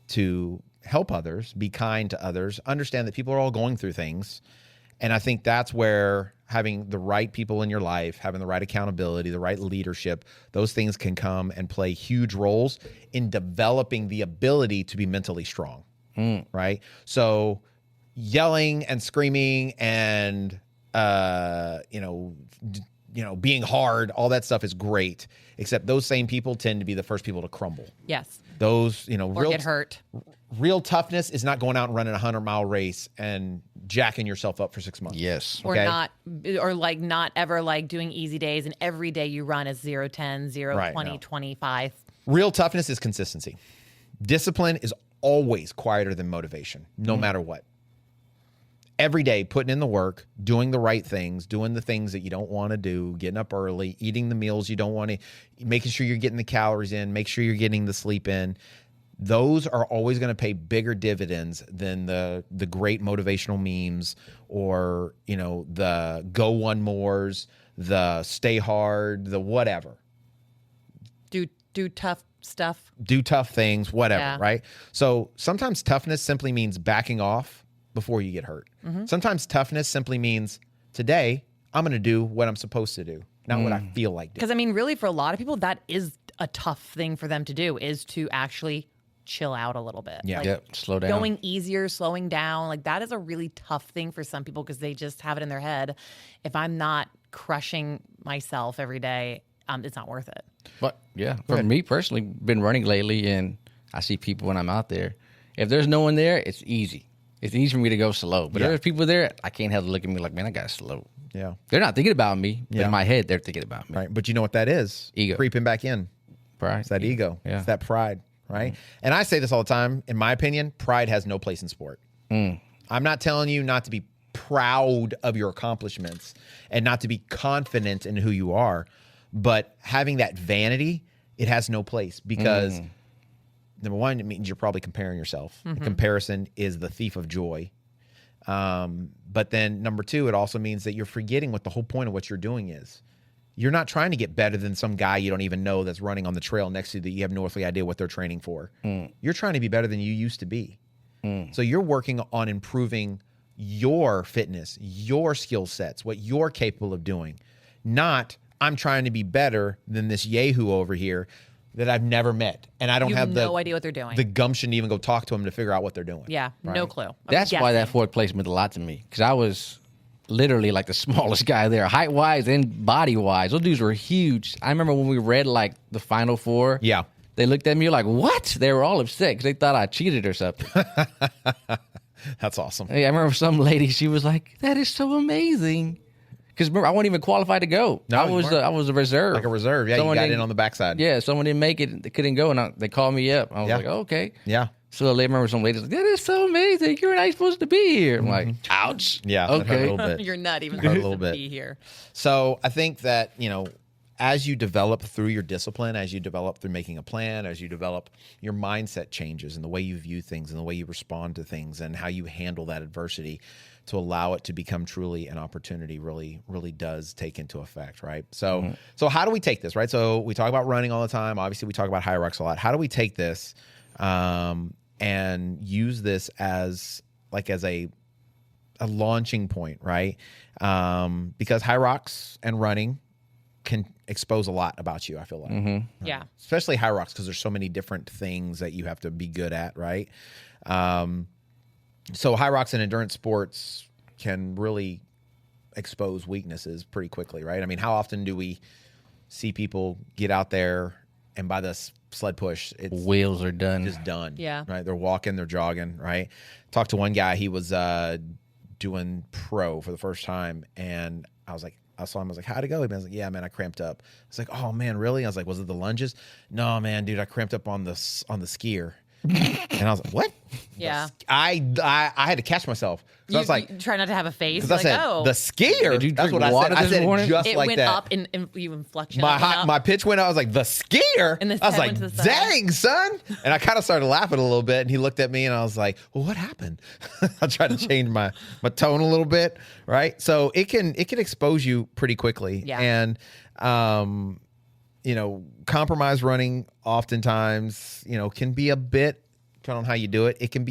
to help others, be kind to others, understand that people are all going through things. And I think that's where having the right people in your life, having the right accountability, the right leadership, those things can come and play huge roles in developing the ability to be mentally strong, right? So yelling and screaming and, being hard, all that stuff is great, except those same people tend to be the first people to crumble. Yes. Those, or get hurt. Real toughness is not going out and running a 100-mile race and jacking yourself up for 6 months. Yes. Or not ever doing easy days, and every day you run is 0, 10, 0, Right, 20, no. 25. Real toughness is consistency. Discipline is always quieter than motivation, no matter what. Every day, putting in the work, doing the right things, doing the things that you don't want to do, getting up early, eating the meals you don't want to, making sure you're getting the calories in, make sure you're getting the sleep in. Those are always going to pay bigger dividends than the great motivational memes or, the go one mores, the stay hard, the whatever. Do tough stuff. Do tough things, whatever, Yeah. right? So sometimes toughness simply means backing off before you get hurt. Sometimes toughness simply means today I'm going to do what I'm supposed to do, not what I feel like doing. Because, really, for a lot of people, that is a tough thing for them to do, is to actually chill out a little bit. Yeah. Slow down. Going easier, slowing down. That is a really tough thing for some people because they just have it in their head. If I'm not crushing myself every day, it's not worth it. But yeah, for me personally, been running lately, and I see people when I'm out there. If there's no one there, it's easy. It's easy for me to go slow. But if there's people there, I can't help to look at me like, man, I got slow. Yeah. They're not thinking about me, but Yeah. in my head, they're thinking about me. Right. But you know what that is? Ego. Creeping back in. Pride. It's that ego. Yeah. It's that pride, right? And I say this all the time. In my opinion, pride has no place in sport. I'm not telling you not to be proud of your accomplishments and not to be confident in who you are, but having that vanity, it has no place because number one, it means you're probably comparing yourself. Comparison is the thief of joy. But then number two, it also means that you're forgetting what the whole point of what you're doing is. You're not trying to get better than some guy you don't even know that's running on the trail next to you that you have no earthly idea what they're training for. You're trying to be better than you used to be. So you're working on improving your fitness, your skill sets, what you're capable of doing. Not, I'm trying to be better than this yahoo over here that I've never met. And I don't You have no idea what they're doing. the gumption to even go talk to them to figure out what they're doing. Yeah, no clue. I'm That's why guessing. that fourth place meant a lot to me, because I was literally like the smallest guy there, height wise and body wise. Those dudes were huge. I remember when we read like the Final Four. Yeah. They looked at me like, what? They were all upset because they thought I cheated or something. That's awesome. Hey, I remember some lady, she was like, that is so amazing. Because remember, I wasn't even qualified to go. No, I was a reserve. Like a reserve. Yeah, Someone you got didn't- in on the backside. Yeah, someone didn't make it. They couldn't go, and they called me up. I was Yeah. like, oh, okay. Yeah. So I remember some ladies like, that is so amazing. You're not supposed to be here. I'm like, ouch. Yeah. that hurt a Okay. little bit. You're not even Hurt a supposed little to bit. be here. So I think that, as you develop through your discipline, as you develop through making a plan, as you develop, your mindset changes and the way you view things and the way you respond to things and how you handle that adversity to allow it to become truly an opportunity really, really does take into effect, right? So, so how do we take this, right? So we talk about running all the time. Obviously, we talk about HYROX a lot. How do we take this and use this as a launching point, right? Because HYROX and running can expose a lot about you, I feel like. Yeah. Especially HYROX, because there's so many different things that you have to be good at, right? So HYROX and endurance sports can really expose weaknesses pretty quickly, right? I mean, how often do we see people get out there and by the sled push, it's Wheels are done. just done. Yeah. Right? They're walking, they're jogging, right? Talked to one guy, he was doing pro for the first time, and I saw him, I was like, how'd it go? He was like, yeah, man, I cramped up. I was like, oh, man, really? I was like, was it the lunges? No, man, dude, I cramped up on the skier. And I was like, what? Yeah. I had to catch myself. So I was like, you try not to have a face. because I Like, said, oh, the skier. Did you That's drink what I water said. I this said it morning? just it like went that. up and you inflection. up and up. My pitch went out. I was like, the skier? And the I was head like, went to the side. dang, son. And I kind of started laughing a little bit. And he looked at me and I was like, well, what happened? I tried to change my tone a little bit. Right. So it can expose you pretty quickly. Yeah. And, compromise running oftentimes, can be a bit, depending on how you do it, it could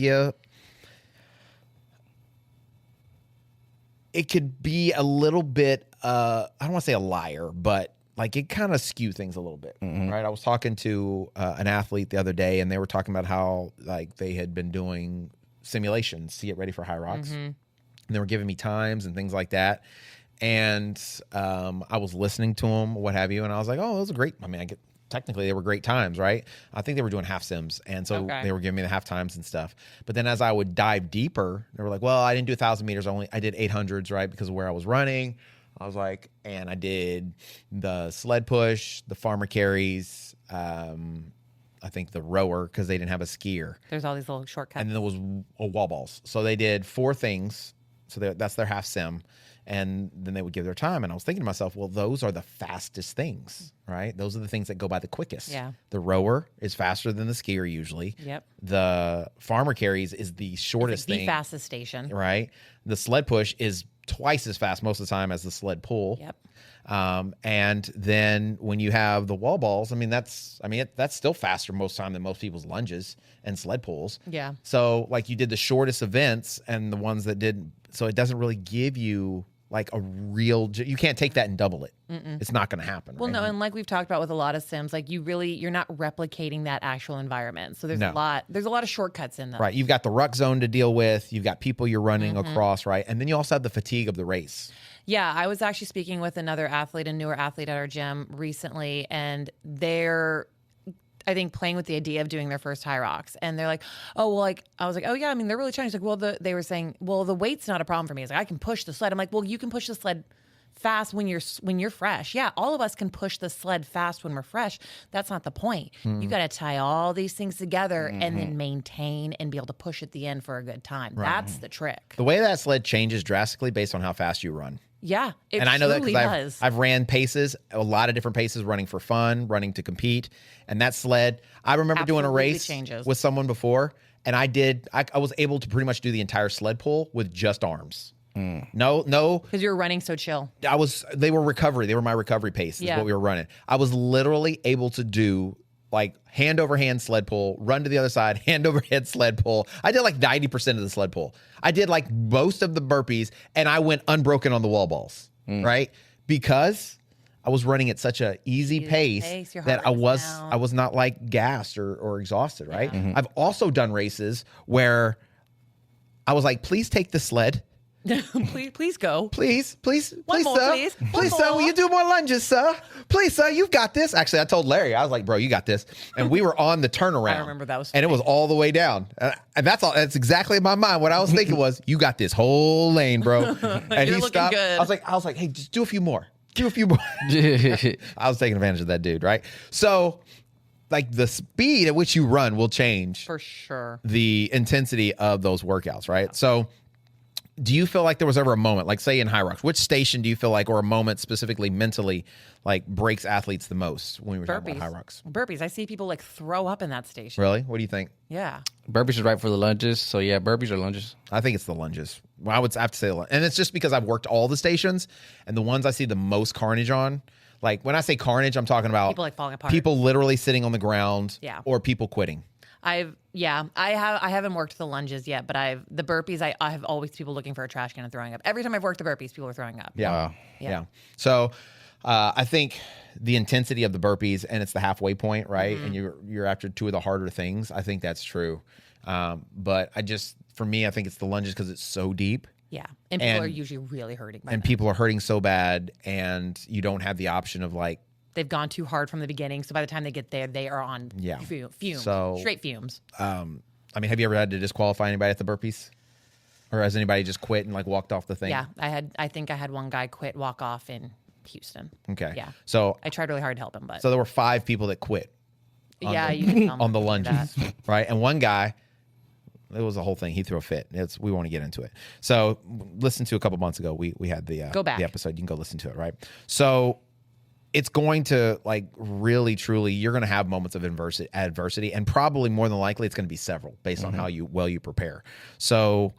be a little bit, I don't want to say a liar, but like it kind of skew things a little bit, right? I was talking to an athlete the other day, and they were talking about how like they had been doing simulations to get ready for HYROX, and they were giving me times and things like that. And I was listening to them, what have you, and I was like, oh, those are great. I mean, technically they were great times, right? I think they were doing half sims, and so they were giving me the half times and stuff. But then as I would dive deeper, they were like, well, I didn't do 1,000 meters, I did 800s, right? Because of where I was running. I was like, and I did the sled push, the farmer carries, I think the rower, because they didn't have a skier. There's all these little shortcuts. And then there was wall balls. So they did 4 things. So that's their half sim. And then they would give their time. And I was thinking to myself, well, those are the fastest things, right? Those are the things that go by the quickest. Yeah. The rower is faster than the skier usually. Yep. The farmer carries is the shortest the thing. fastest station. Right. The sled push is twice as fast most of the time as the sled pull. Yep. And then when you have the wall balls, that's still faster most of the time than most people's lunges and sled pulls. Yeah. So like you did the shortest events and the ones that didn't, so it doesn't really give you like a real, you can't take that and double it. It's not going to happen. Well, right? no, and like we've talked about with a lot of sims, like you're not replicating that actual environment. So there's No. a lot of shortcuts in them. Right. You've got the ruck zone to deal with. You've got people you're running across, right? And then you also have the fatigue of the race. Yeah, I was actually speaking with another athlete, a newer athlete at our gym recently, and they're, I think, playing with the idea of doing their first HYROX. And they're like, oh, well, like, I was like, oh, yeah, I mean, they're really trying. He's like, well, they were saying, well, the weight's not a problem for me. He's like, I can push the sled. I'm like, well, you can push the sled fast when you're fresh. Yeah, all of us can push the sled fast when we're fresh. That's not the point. You got to tie all these things together and then maintain and be able to push at the end for a good time. That's the trick. The way that sled changes drastically based on how fast you run. Yeah, it And I know that truly because does. I've ran paces, a lot of different paces, running for fun, running to compete. And that sled, I remember doing a Absolutely race changes. with someone before, and I was able to pretty much do the entire sled pull with just arms. No, Because you're running so chill. they were recovery. They were my recovery pace is Yeah. what we were running. I was literally able to do like hand over hand sled pull, run to the other side, hand over head sled pull. I did like 90% of the sled pull. I did like most of the burpees, and I went unbroken on the wall balls, right? Because I was running at such a easy pace your that heart rate was down. I was not like gassed or exhausted, right? I've also done races where I was like, please take the sled Please go. Please, One more, sir. please. One Please, sir, more. will you do more lunges, sir? Please, sir, you've got this. Actually, I told Larry, I was like, bro, you got this. And we were on the turnaround. I remember that was and it was all the way down. And that's exactly in my mind. What I was thinking was, you got this whole lane, bro. And You're he looking stopped. good. I was like, hey, just do a few more. Do a few more. I was taking advantage of that dude, right? So, like, the speed at which you run will change For sure. the intensity of those workouts, right? So, do you feel like there was ever a moment, like say in HYROX, which station do you feel like, or a moment specifically mentally, like breaks athletes the most when we were talking about HYROX? Burpees. I see people like throw up in that station. Really? What do you think? Yeah. Burpees is right for the lunges. So yeah, burpees or lunges. I think it's the lunges. Well, I would have to say the lunges. And it's just because I've worked all the stations, and the ones I see the most carnage on, like when I say carnage, I'm talking about People like falling apart. people literally sitting on the ground, Yeah. or people quitting. I haven't worked the lunges yet, but the burpees, I have always people looking for a trash can and throwing up. Every time I've worked the burpees, people are throwing up. Yeah. Wow. Yeah. So I think the intensity of the burpees, and it's the halfway point, right? Mm-hmm. And you're after two of the harder things. I think that's true. But for me, I think it's the lunges because it's so deep. Yeah. And people are And- usually really hurting by And then. people are hurting so bad, and you don't have the option of like, They've gone too hard from the beginning, so by the time they get there, they are on Yeah. fumes. So- Straight fumes. I mean, have you ever had to disqualify anybody at the burpees? Or has anybody just quit and like walked off the thing? Yeah. I think I had one guy quit, walk off in Houston. Okay. Yeah. So I tried really hard to help him, but there were 5 people that quit yeah, you can tell me on the about lunges, that. right? And one guy, it was a whole thing. He threw a fit. We want to get into it. So listen to a couple months ago, we had the Go back. the episode. You can go listen to it, right? So it's going to like really, truly, you're going to have moments of adversity, and probably more than likely it's going to be several based on how you prepare. So,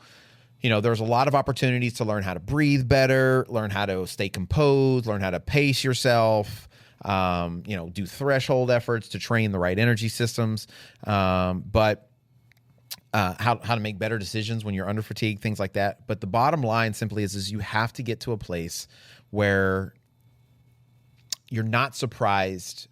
there's a lot of opportunities to learn how to breathe better, learn how to stay composed, learn how to pace yourself, do threshold efforts to train the right energy systems. But how to make better decisions when you're under fatigue, things like that. But the bottom line simply is you have to get to a place where you're not surprised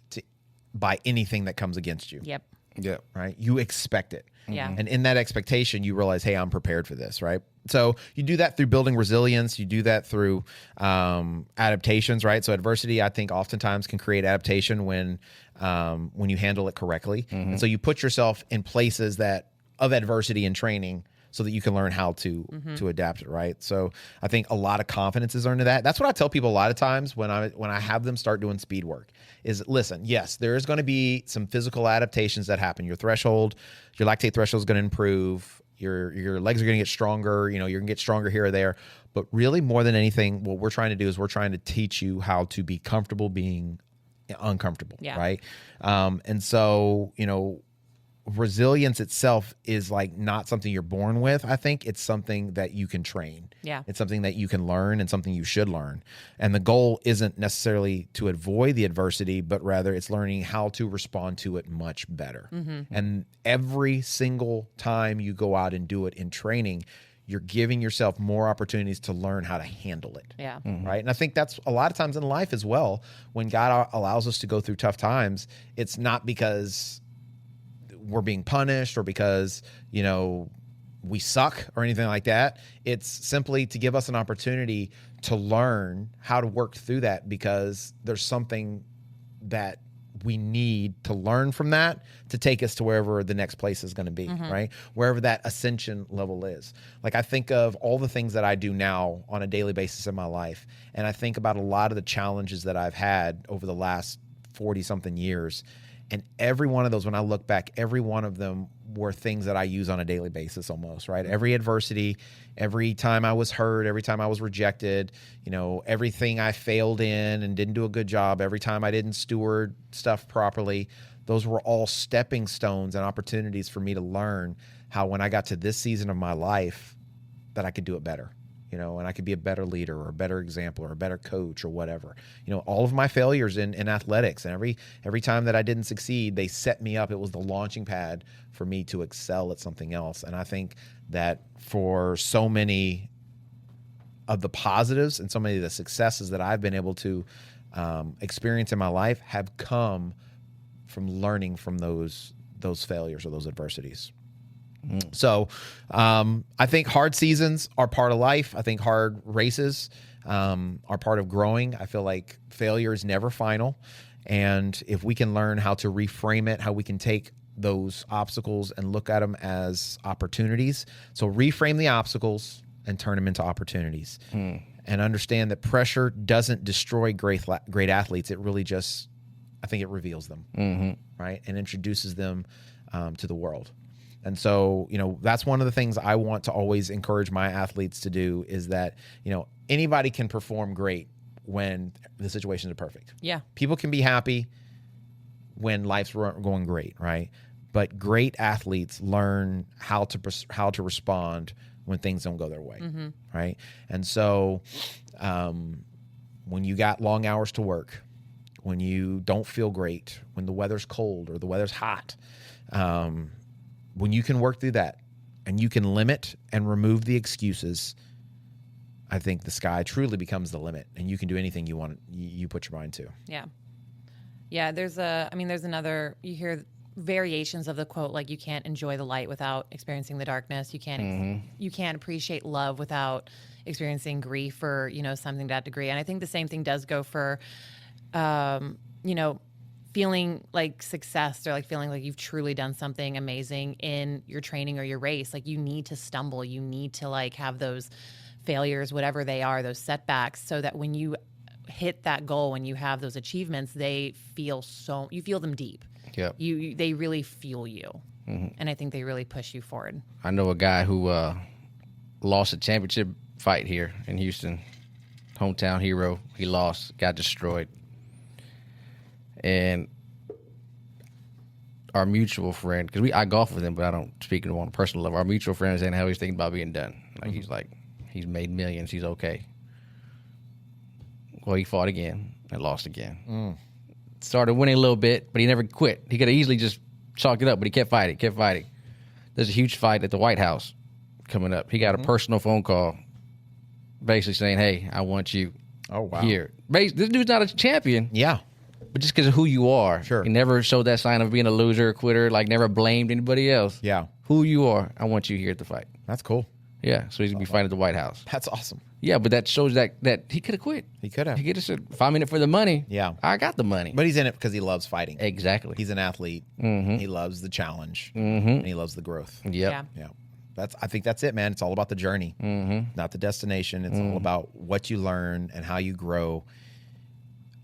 by anything that comes against you. Yep. Yeah. Right? You expect it. Yeah. And in that expectation, you realize, hey, I'm prepared for this, right? So you do that through building resilience. You do that through adaptations, right? So adversity, I think, oftentimes can create adaptation when you handle it correctly. And so you put yourself in places of adversity and training so that you can learn how to adapt it, right? So I think a lot of confidence is earned to that. That's what I tell people a lot of times when I have them start doing speed work is, listen, yes, there is going to be some physical adaptations that happen. Your lactate threshold is going to improve. Your legs are going to get stronger. You're going to get stronger here or there. But really, more than anything, what we're trying to do is we're trying to teach you how to be comfortable being uncomfortable, right? And so, resilience itself is like not something you're born with. I think it's something that you can train. Yeah. It's something that you can learn and something you should learn. And the goal isn't necessarily to avoid the adversity, but rather it's learning how to respond to it much better. And every single time you go out and do it in training, you're giving yourself more opportunities to learn how to handle it. Yeah. Right. And I think that's a lot of times in life as well. When God allows us to go through tough times, it's not because we're being punished or because, we suck or anything like that. It's simply to give us an opportunity to learn how to work through that, because there's something that we need to learn from that to take us to wherever the next place is going to be, right? Wherever that ascension level is. Like, I think of all the things that I do now on a daily basis in my life, and I think about a lot of the challenges that I've had over the last 40-something years. And every one of those, when I look back, every one of them were things that I use on a daily basis almost, right? Every adversity, every time I was hurt, every time I was rejected, everything I failed in and didn't do a good job, every time I didn't steward stuff properly, those were all stepping stones and opportunities for me to learn how, when I got to this season of my life, that I could do it better. And I could be a better leader or a better example or a better coach or whatever. All of my failures in athletics, and every time that I didn't succeed, they set me up. It was the launching pad for me to excel at something else. And I think that for so many of the positives and so many of the successes that I've been able to experience in my life have come from learning from those failures or those adversities. So I think hard seasons are part of life. I think hard races are part of growing. I feel like failure is never final. And if we can learn how to reframe it, how we can take those obstacles and look at them as opportunities. So reframe the obstacles and turn them into opportunities. And understand that pressure doesn't destroy great athletes. It really just, I think it reveals them, right? And introduces them to the world. And so, that's one of the things I want to always encourage my athletes to do is that, anybody can perform great when the situations are perfect. Yeah. People can be happy when life's going great, right? But great athletes learn how to respond when things don't go their way, right? And so when you got long hours to work, when you don't feel great, when the weather's cold or the weather's hot, when you can work through that and you can limit and remove the excuses, I think the sky truly becomes the limit and you can do anything you want, you put your mind to. Yeah. Yeah, there's another, you hear variations of the quote, like you can't enjoy the light without experiencing the darkness. You can't appreciate love without experiencing grief or, something to that degree. And I think the same thing does go for, feeling like success or like feeling like you've truly done something amazing in your training or your race. Like you need to stumble. You need to like have those failures, whatever they are, those setbacks, so that when you hit that goal, when you have those achievements, you feel them deep. Yep. They really fuel you. And I think they really push you forward. I know a guy who lost a championship fight here in Houston. Hometown hero. He lost, got destroyed. And our mutual friend, because I golf with him, but I don't speak to him on a personal level. Our mutual friend is saying how he's thinking about being done. Like he's made millions. He's okay. Well, he fought again and lost again. Started winning a little bit, but he never quit. He could have easily just chalked it up, but he kept fighting. There's a huge fight at the White House coming up. He got a personal phone call basically saying, hey, I want you here. This dude's not a champion. Yeah. But just because of who you are. Sure. He never showed that sign of being a loser or quitter, like never blamed anybody else. Yeah. Who you are, I want you here at the fight. That's cool. Yeah, so he's going to be fighting at the White House. That's awesome. Yeah, but that shows that he could have quit. He could have. He could have said, if I'm in it for the money, yeah, I got the money. But he's in it because he loves fighting. Exactly. He's an athlete. He loves the challenge. And he loves the growth. Yep. Yeah. I think that's it, man. It's all about the journey, not the destination. It's all about what you learn and how you grow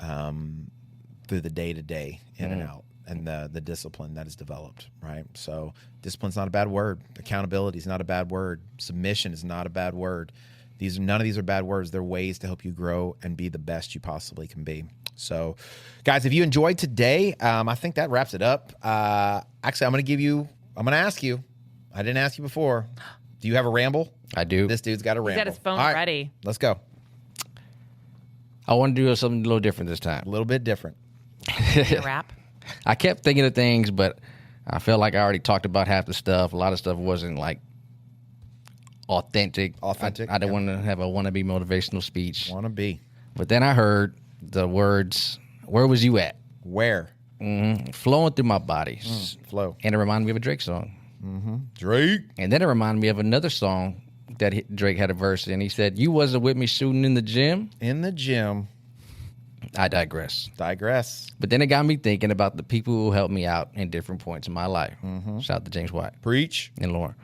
through the day-to-day, in and out, and the discipline that is developed, right? So discipline's not a bad word. Accountability is not a bad word. Submission is not a bad word. None of these are bad words. They're ways to help you grow and be the best you possibly can be. So, guys, if you enjoyed today, I think that wraps it up. Actually, I'm going to ask you. I didn't ask you before. Do you have a ramble? I do. This dude's got a ramble. He's got his phone All right, ready. Let's go. I want to do something a little different this time. A little bit different. A rap. I kept thinking of things, but I felt like I already talked about half the stuff. A lot of stuff wasn't like authentic. I didn't want to have a wannabe motivational speech. Wannabe. But then I heard the words, where was you at? Where? Flowing through my body. Flow. And it reminded me of a Drake song. Drake. And then it reminded me of another song that Drake had a verse in. He said, you wasn't with me shooting in the gym. In the gym. I digress. But then it got me thinking about the people who helped me out in different points in my life. Shout out to James White. Preach. And Lauren.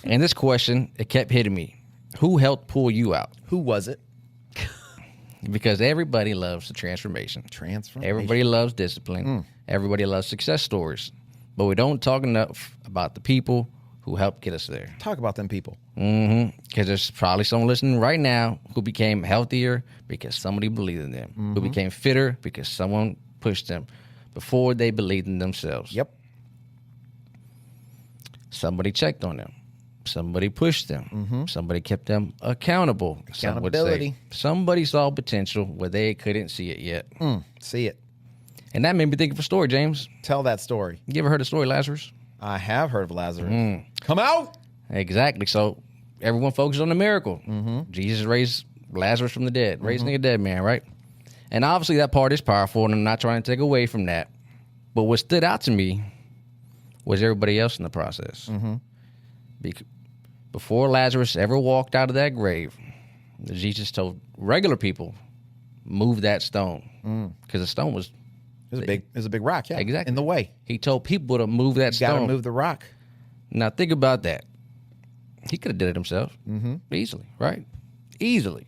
And this question, it kept hitting me. Who helped pull you out? Who was it? Because everybody loves the transformation. Everybody loves discipline. Everybody loves success stories. But we don't talk enough about the people who helped get us there. Talk about them people. Because there's probably someone listening right now who became healthier because somebody believed in them. Who became fitter because someone pushed them before they believed in themselves. Yep. Somebody checked on them. Somebody pushed them. Somebody kept them accountable. Accountability. Somebody saw potential where they couldn't see it yet. See it. And that made me think of a story, James. Tell that story. You ever heard the story, Lazarus? I have heard of Lazarus. Come out! Exactly. So everyone focused on the miracle. Jesus raised Lazarus from the dead, raising a dead man, right? And obviously that part is powerful, and I'm not trying to take away from that. But what stood out to me was everybody else in the process. Before Lazarus ever walked out of that grave, Jesus told regular people, move that stone. Because the stone was... It was a big rock, yeah. Exactly. In the way. He told people to move that You got to stone. move the rock. Now, think about that. He could have did it himself. Easily, right? Easily.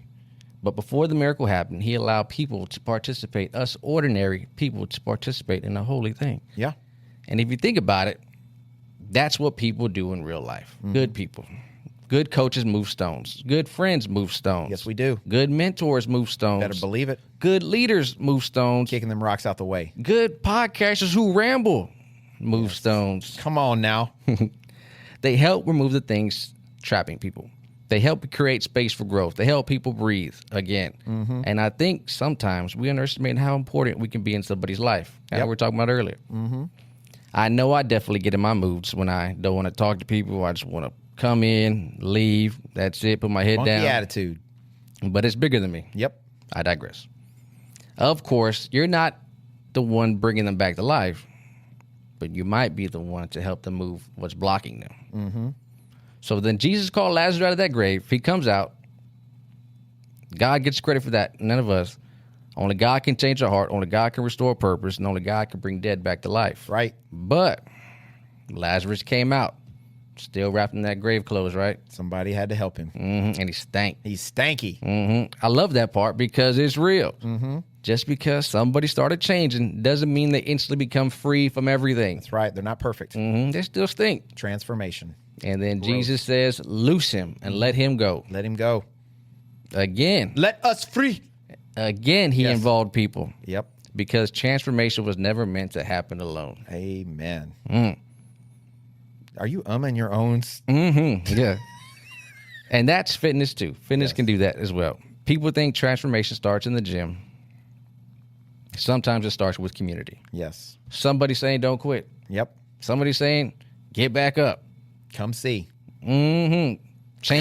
But before the miracle happened, he allowed people to participate, us ordinary people to participate in a holy thing. Yeah. And if you think about it, that's what people do in real life. Good people. Good coaches move stones. Good friends move stones. Yes, we do. Good mentors move stones. Better believe it. Good leaders move stones. Kicking them rocks out the way. Good podcasters who ramble move stones. Come on now. They help remove the things trapping people. They help create space for growth. They help people breathe again. And I think sometimes we underestimate how important we can be in somebody's life. As we were talking about earlier. I know I definitely get in my moods when I don't want to talk to people. I just want to come in, leave. That's it. Put my head Monkey down. attitude. But it's bigger than me. Yep. I digress. Of course, you're not the one bringing them back to life, but you might be the one to help them move what's blocking them. So then Jesus called Lazarus out of that grave. He comes out. God gets credit for that. None of us. Only God can change a heart. Only God can restore purpose. And only God can bring dead back to life. Right. But Lazarus came out. Still wrapped in that grave clothes, right? Somebody had to help him. And he stank. He's stanky. I love that part because it's real. Just because somebody started changing doesn't mean they instantly become free from everything. That's right. They're not perfect. They still stink. Transformation. And then Jesus says, loose him and let him go. Let him go. Again. Let us free. Again, he involved people. Yep. Because transformation was never meant to happen alone. Amen. Are you in your own? Yeah. And that's fitness too. Fitness can do that as well. People think transformation starts in the gym. Sometimes it starts with community. Yes. Somebody saying don't quit. Yep. Somebody saying get back up. Come see. Change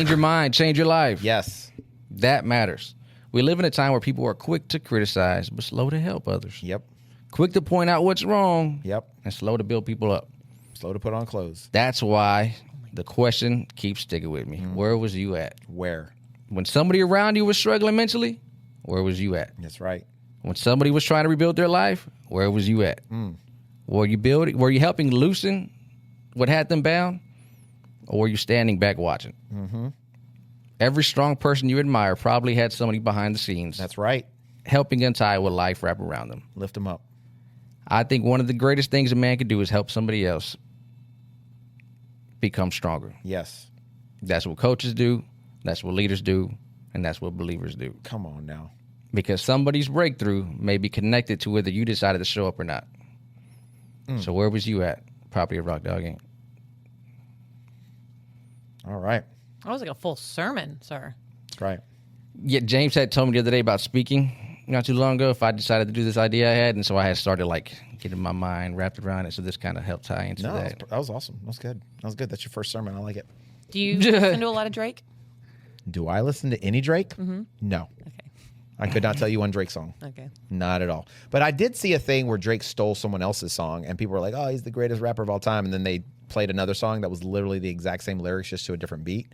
your mind. Change your life. Yes. That matters. We live in a time where people are quick to criticize, but slow to help others. Yep. Quick to point out what's wrong. Yep. And slow to build people up. Slow to put on clothes. That's why the question keeps sticking with me. Where was you at? Where? When somebody around you was struggling mentally, where was you at? That's right. When somebody was trying to rebuild their life, where was you at? Were you helping loosen what had them bound? Or were you standing back watching? Every strong person you admire probably had somebody behind the scenes. That's right. Helping untie what life wrapped around them. Lift them up. I think one of the greatest things a man can do is help somebody else become stronger. Yes. That's what coaches do. That's what leaders do. And that's what believers do. Come on now. Because somebody's breakthrough may be connected to whether you decided to show up or not. So where was you at? Probably a Rock Dog ain't. All right. That was like a full sermon, sir. That's right. Yeah, James had told me the other day about speaking not too long ago if I decided to do this idea I had. And so I had started getting my mind wrapped around it. So this kind of helped tie into that. That was awesome. That was good. That was good. That's your first sermon. I like it. Do you listen to a lot of Drake? Do I listen to any Drake? No. Okay. I could not tell you one Drake song. Okay. Not at all. But I did see a thing where Drake stole someone else's song, and people were like, oh, he's the greatest rapper of all time. And then they played another song that was literally the exact same lyrics, just to a different beat.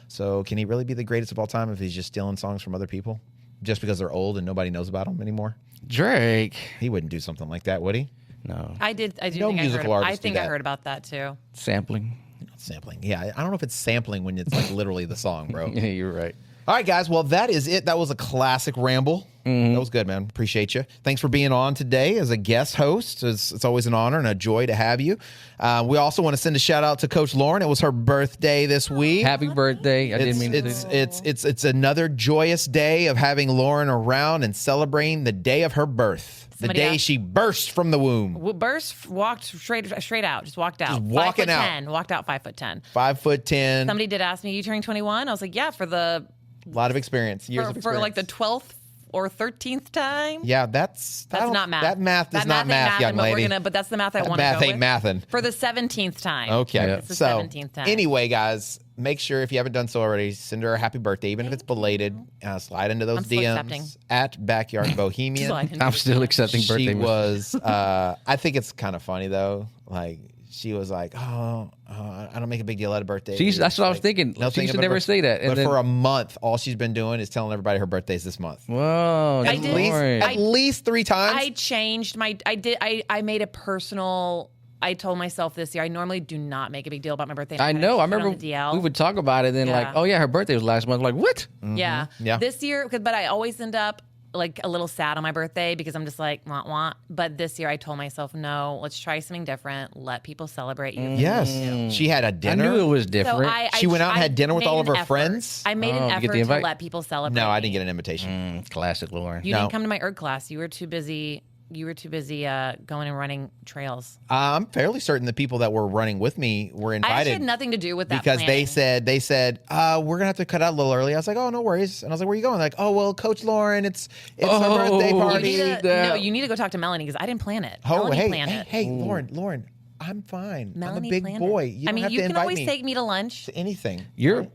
So can he really be the greatest of all time if he's just stealing songs from other people? Just because they're old and nobody knows about them anymore? Drake. He wouldn't do something like that, would he? No. I do No think musical I artists do think I that. heard about that too. Sampling. Sampling. Yeah, I don't know if it's sampling when it's literally the song, bro. Yeah, you're right. All right, guys. Well, that is it. That was a classic ramble. That was good, man. Appreciate you. Thanks for being on today as a guest host. It's always an honor and a joy to have you. We also want to send a shout out to Coach Lauren. It was her birthday this week. Happy birthday. I didn't mean to do that. It's another joyous day of having Lauren around and celebrating the day of her birth. Somebody the day asked- she burst from the womb. Burst, walked straight out, just walked out. Just walking 5'10", out. walked out 5'10". 5'10". Somebody did ask me, "You turning 21?" I was like, "Yeah, for A lot of experience. Years of for experience. like the 12th or 13th time." Yeah, that's not math. That math is That not math ain't math, young but lady. But that's the math I That want to math go ain't with. mathin'. For the 17th time. Okay. It's the So 17th time. anyway, guys, make sure if you haven't done so already, send her a happy birthday, even if it's belated. Slide into those I'm still DMs accepting. at Backyard Bohemian. Slide into I'm the still DM. accepting birthday. She was. I think it's kind of funny though. Like she was like, "Oh, I don't make a big deal out of birthdays." That's what I was thinking. She used to never say that. And But then, for a month, all she's been doing is telling everybody her birthday's this month. whoa, At least 3 times. I changed I made a personal. I told myself this year, I normally do not make a big deal about my birthday. I know. I remember the DL. we would talk about it. Then like, oh yeah, her birthday was last month. Like what? Yeah. Yeah. This year, but I always end up like a little sad on my birthday because I'm just like, want. But this year I told myself, no, let's try something different. Let people celebrate you. Yes. She had a I dinner. knew it was different. She went out and had dinner with made all of an her effort. friends? I made an Oh, you get effort the to invite? let people celebrate. No, I didn't me. get an invitation. Classic Lauren. You No. didn't come to my erg class. You were too busy. Going and running trails. I'm fairly certain the people that were running with me were I actually invited had nothing to do with that because planning. they said we're gonna have to cut out a little early. I was like, oh, no worries. And I was like, where are you going? Like, oh, well, Coach Lauren, it's her birthday You party. You need to go talk to Melanie because I didn't plan it. Oh, Melanie hey, planned hey, it. hey, Lauren, I'm fine. Melanie I'm a big planned boy. it. You don't have you to can invite always me take me to lunch. to anything. Your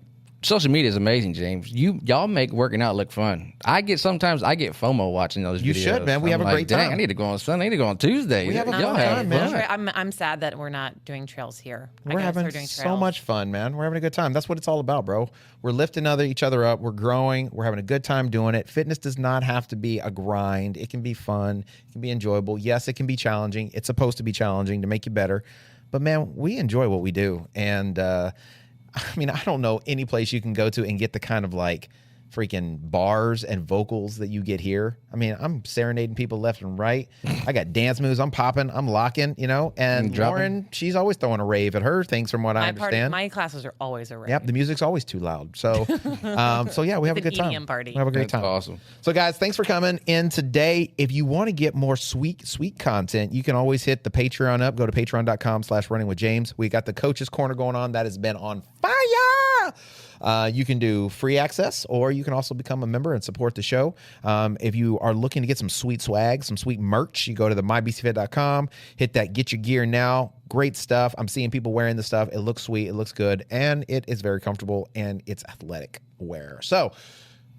social media is amazing, James. Y'all make working out look fun. Sometimes I get FOMO watching those videos. You should, man. We I'm have a like, great dang, time. I need to go on Sunday. I need to go on Tuesday. We have a Y'all good have time, fun. man. I'm sad that we're not doing trails here. I We're gotta having start doing so trails. much fun, man. We're having a good time. That's what it's all about, bro. We're lifting each other up. We're growing. We're having a good time doing it. Fitness does not have to be a grind. It can be fun. It can be enjoyable. Yes, it can be challenging. It's supposed to be challenging to make you better. But, man, we enjoy what we do. And, I mean, I don't know any place you can go to and get the kind of like freaking bars and vocals that you get here. I mean, I'm serenading people left and right. I got dance moves. I'm popping. I'm locking, and dropping. Lauren, she's always throwing a rave at her things from what I understand. My classes are always a rave. Yep, the music's always too loud. So, yeah, we have a It's good an time. EDM party. We have a great That's time. awesome. So, guys, thanks for coming in today. If you want to get more sweet content, you can always hit the Patreon up. Go to patreon.com/runningwithjames. We got the Coach's Corner going on. That has been on fire. You can do free access, or you can also become a member and support the show. If you are looking to get some sweet swag, some sweet merch, you go to the mybcfit.com, hit that Get Your Gear Now. Great stuff. I'm seeing people wearing the stuff. It looks sweet. It looks good. And it is very comfortable, and it's athletic wear. So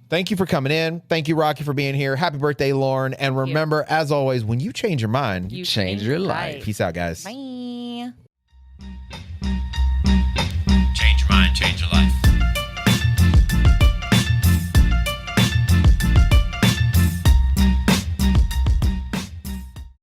thank you for coming in. Thank you, Rocky, for being here. Happy birthday, Lauren. And remember, as always, when you change your mind, You change your life. peace out, guys. Bye. Change your mind, change your life.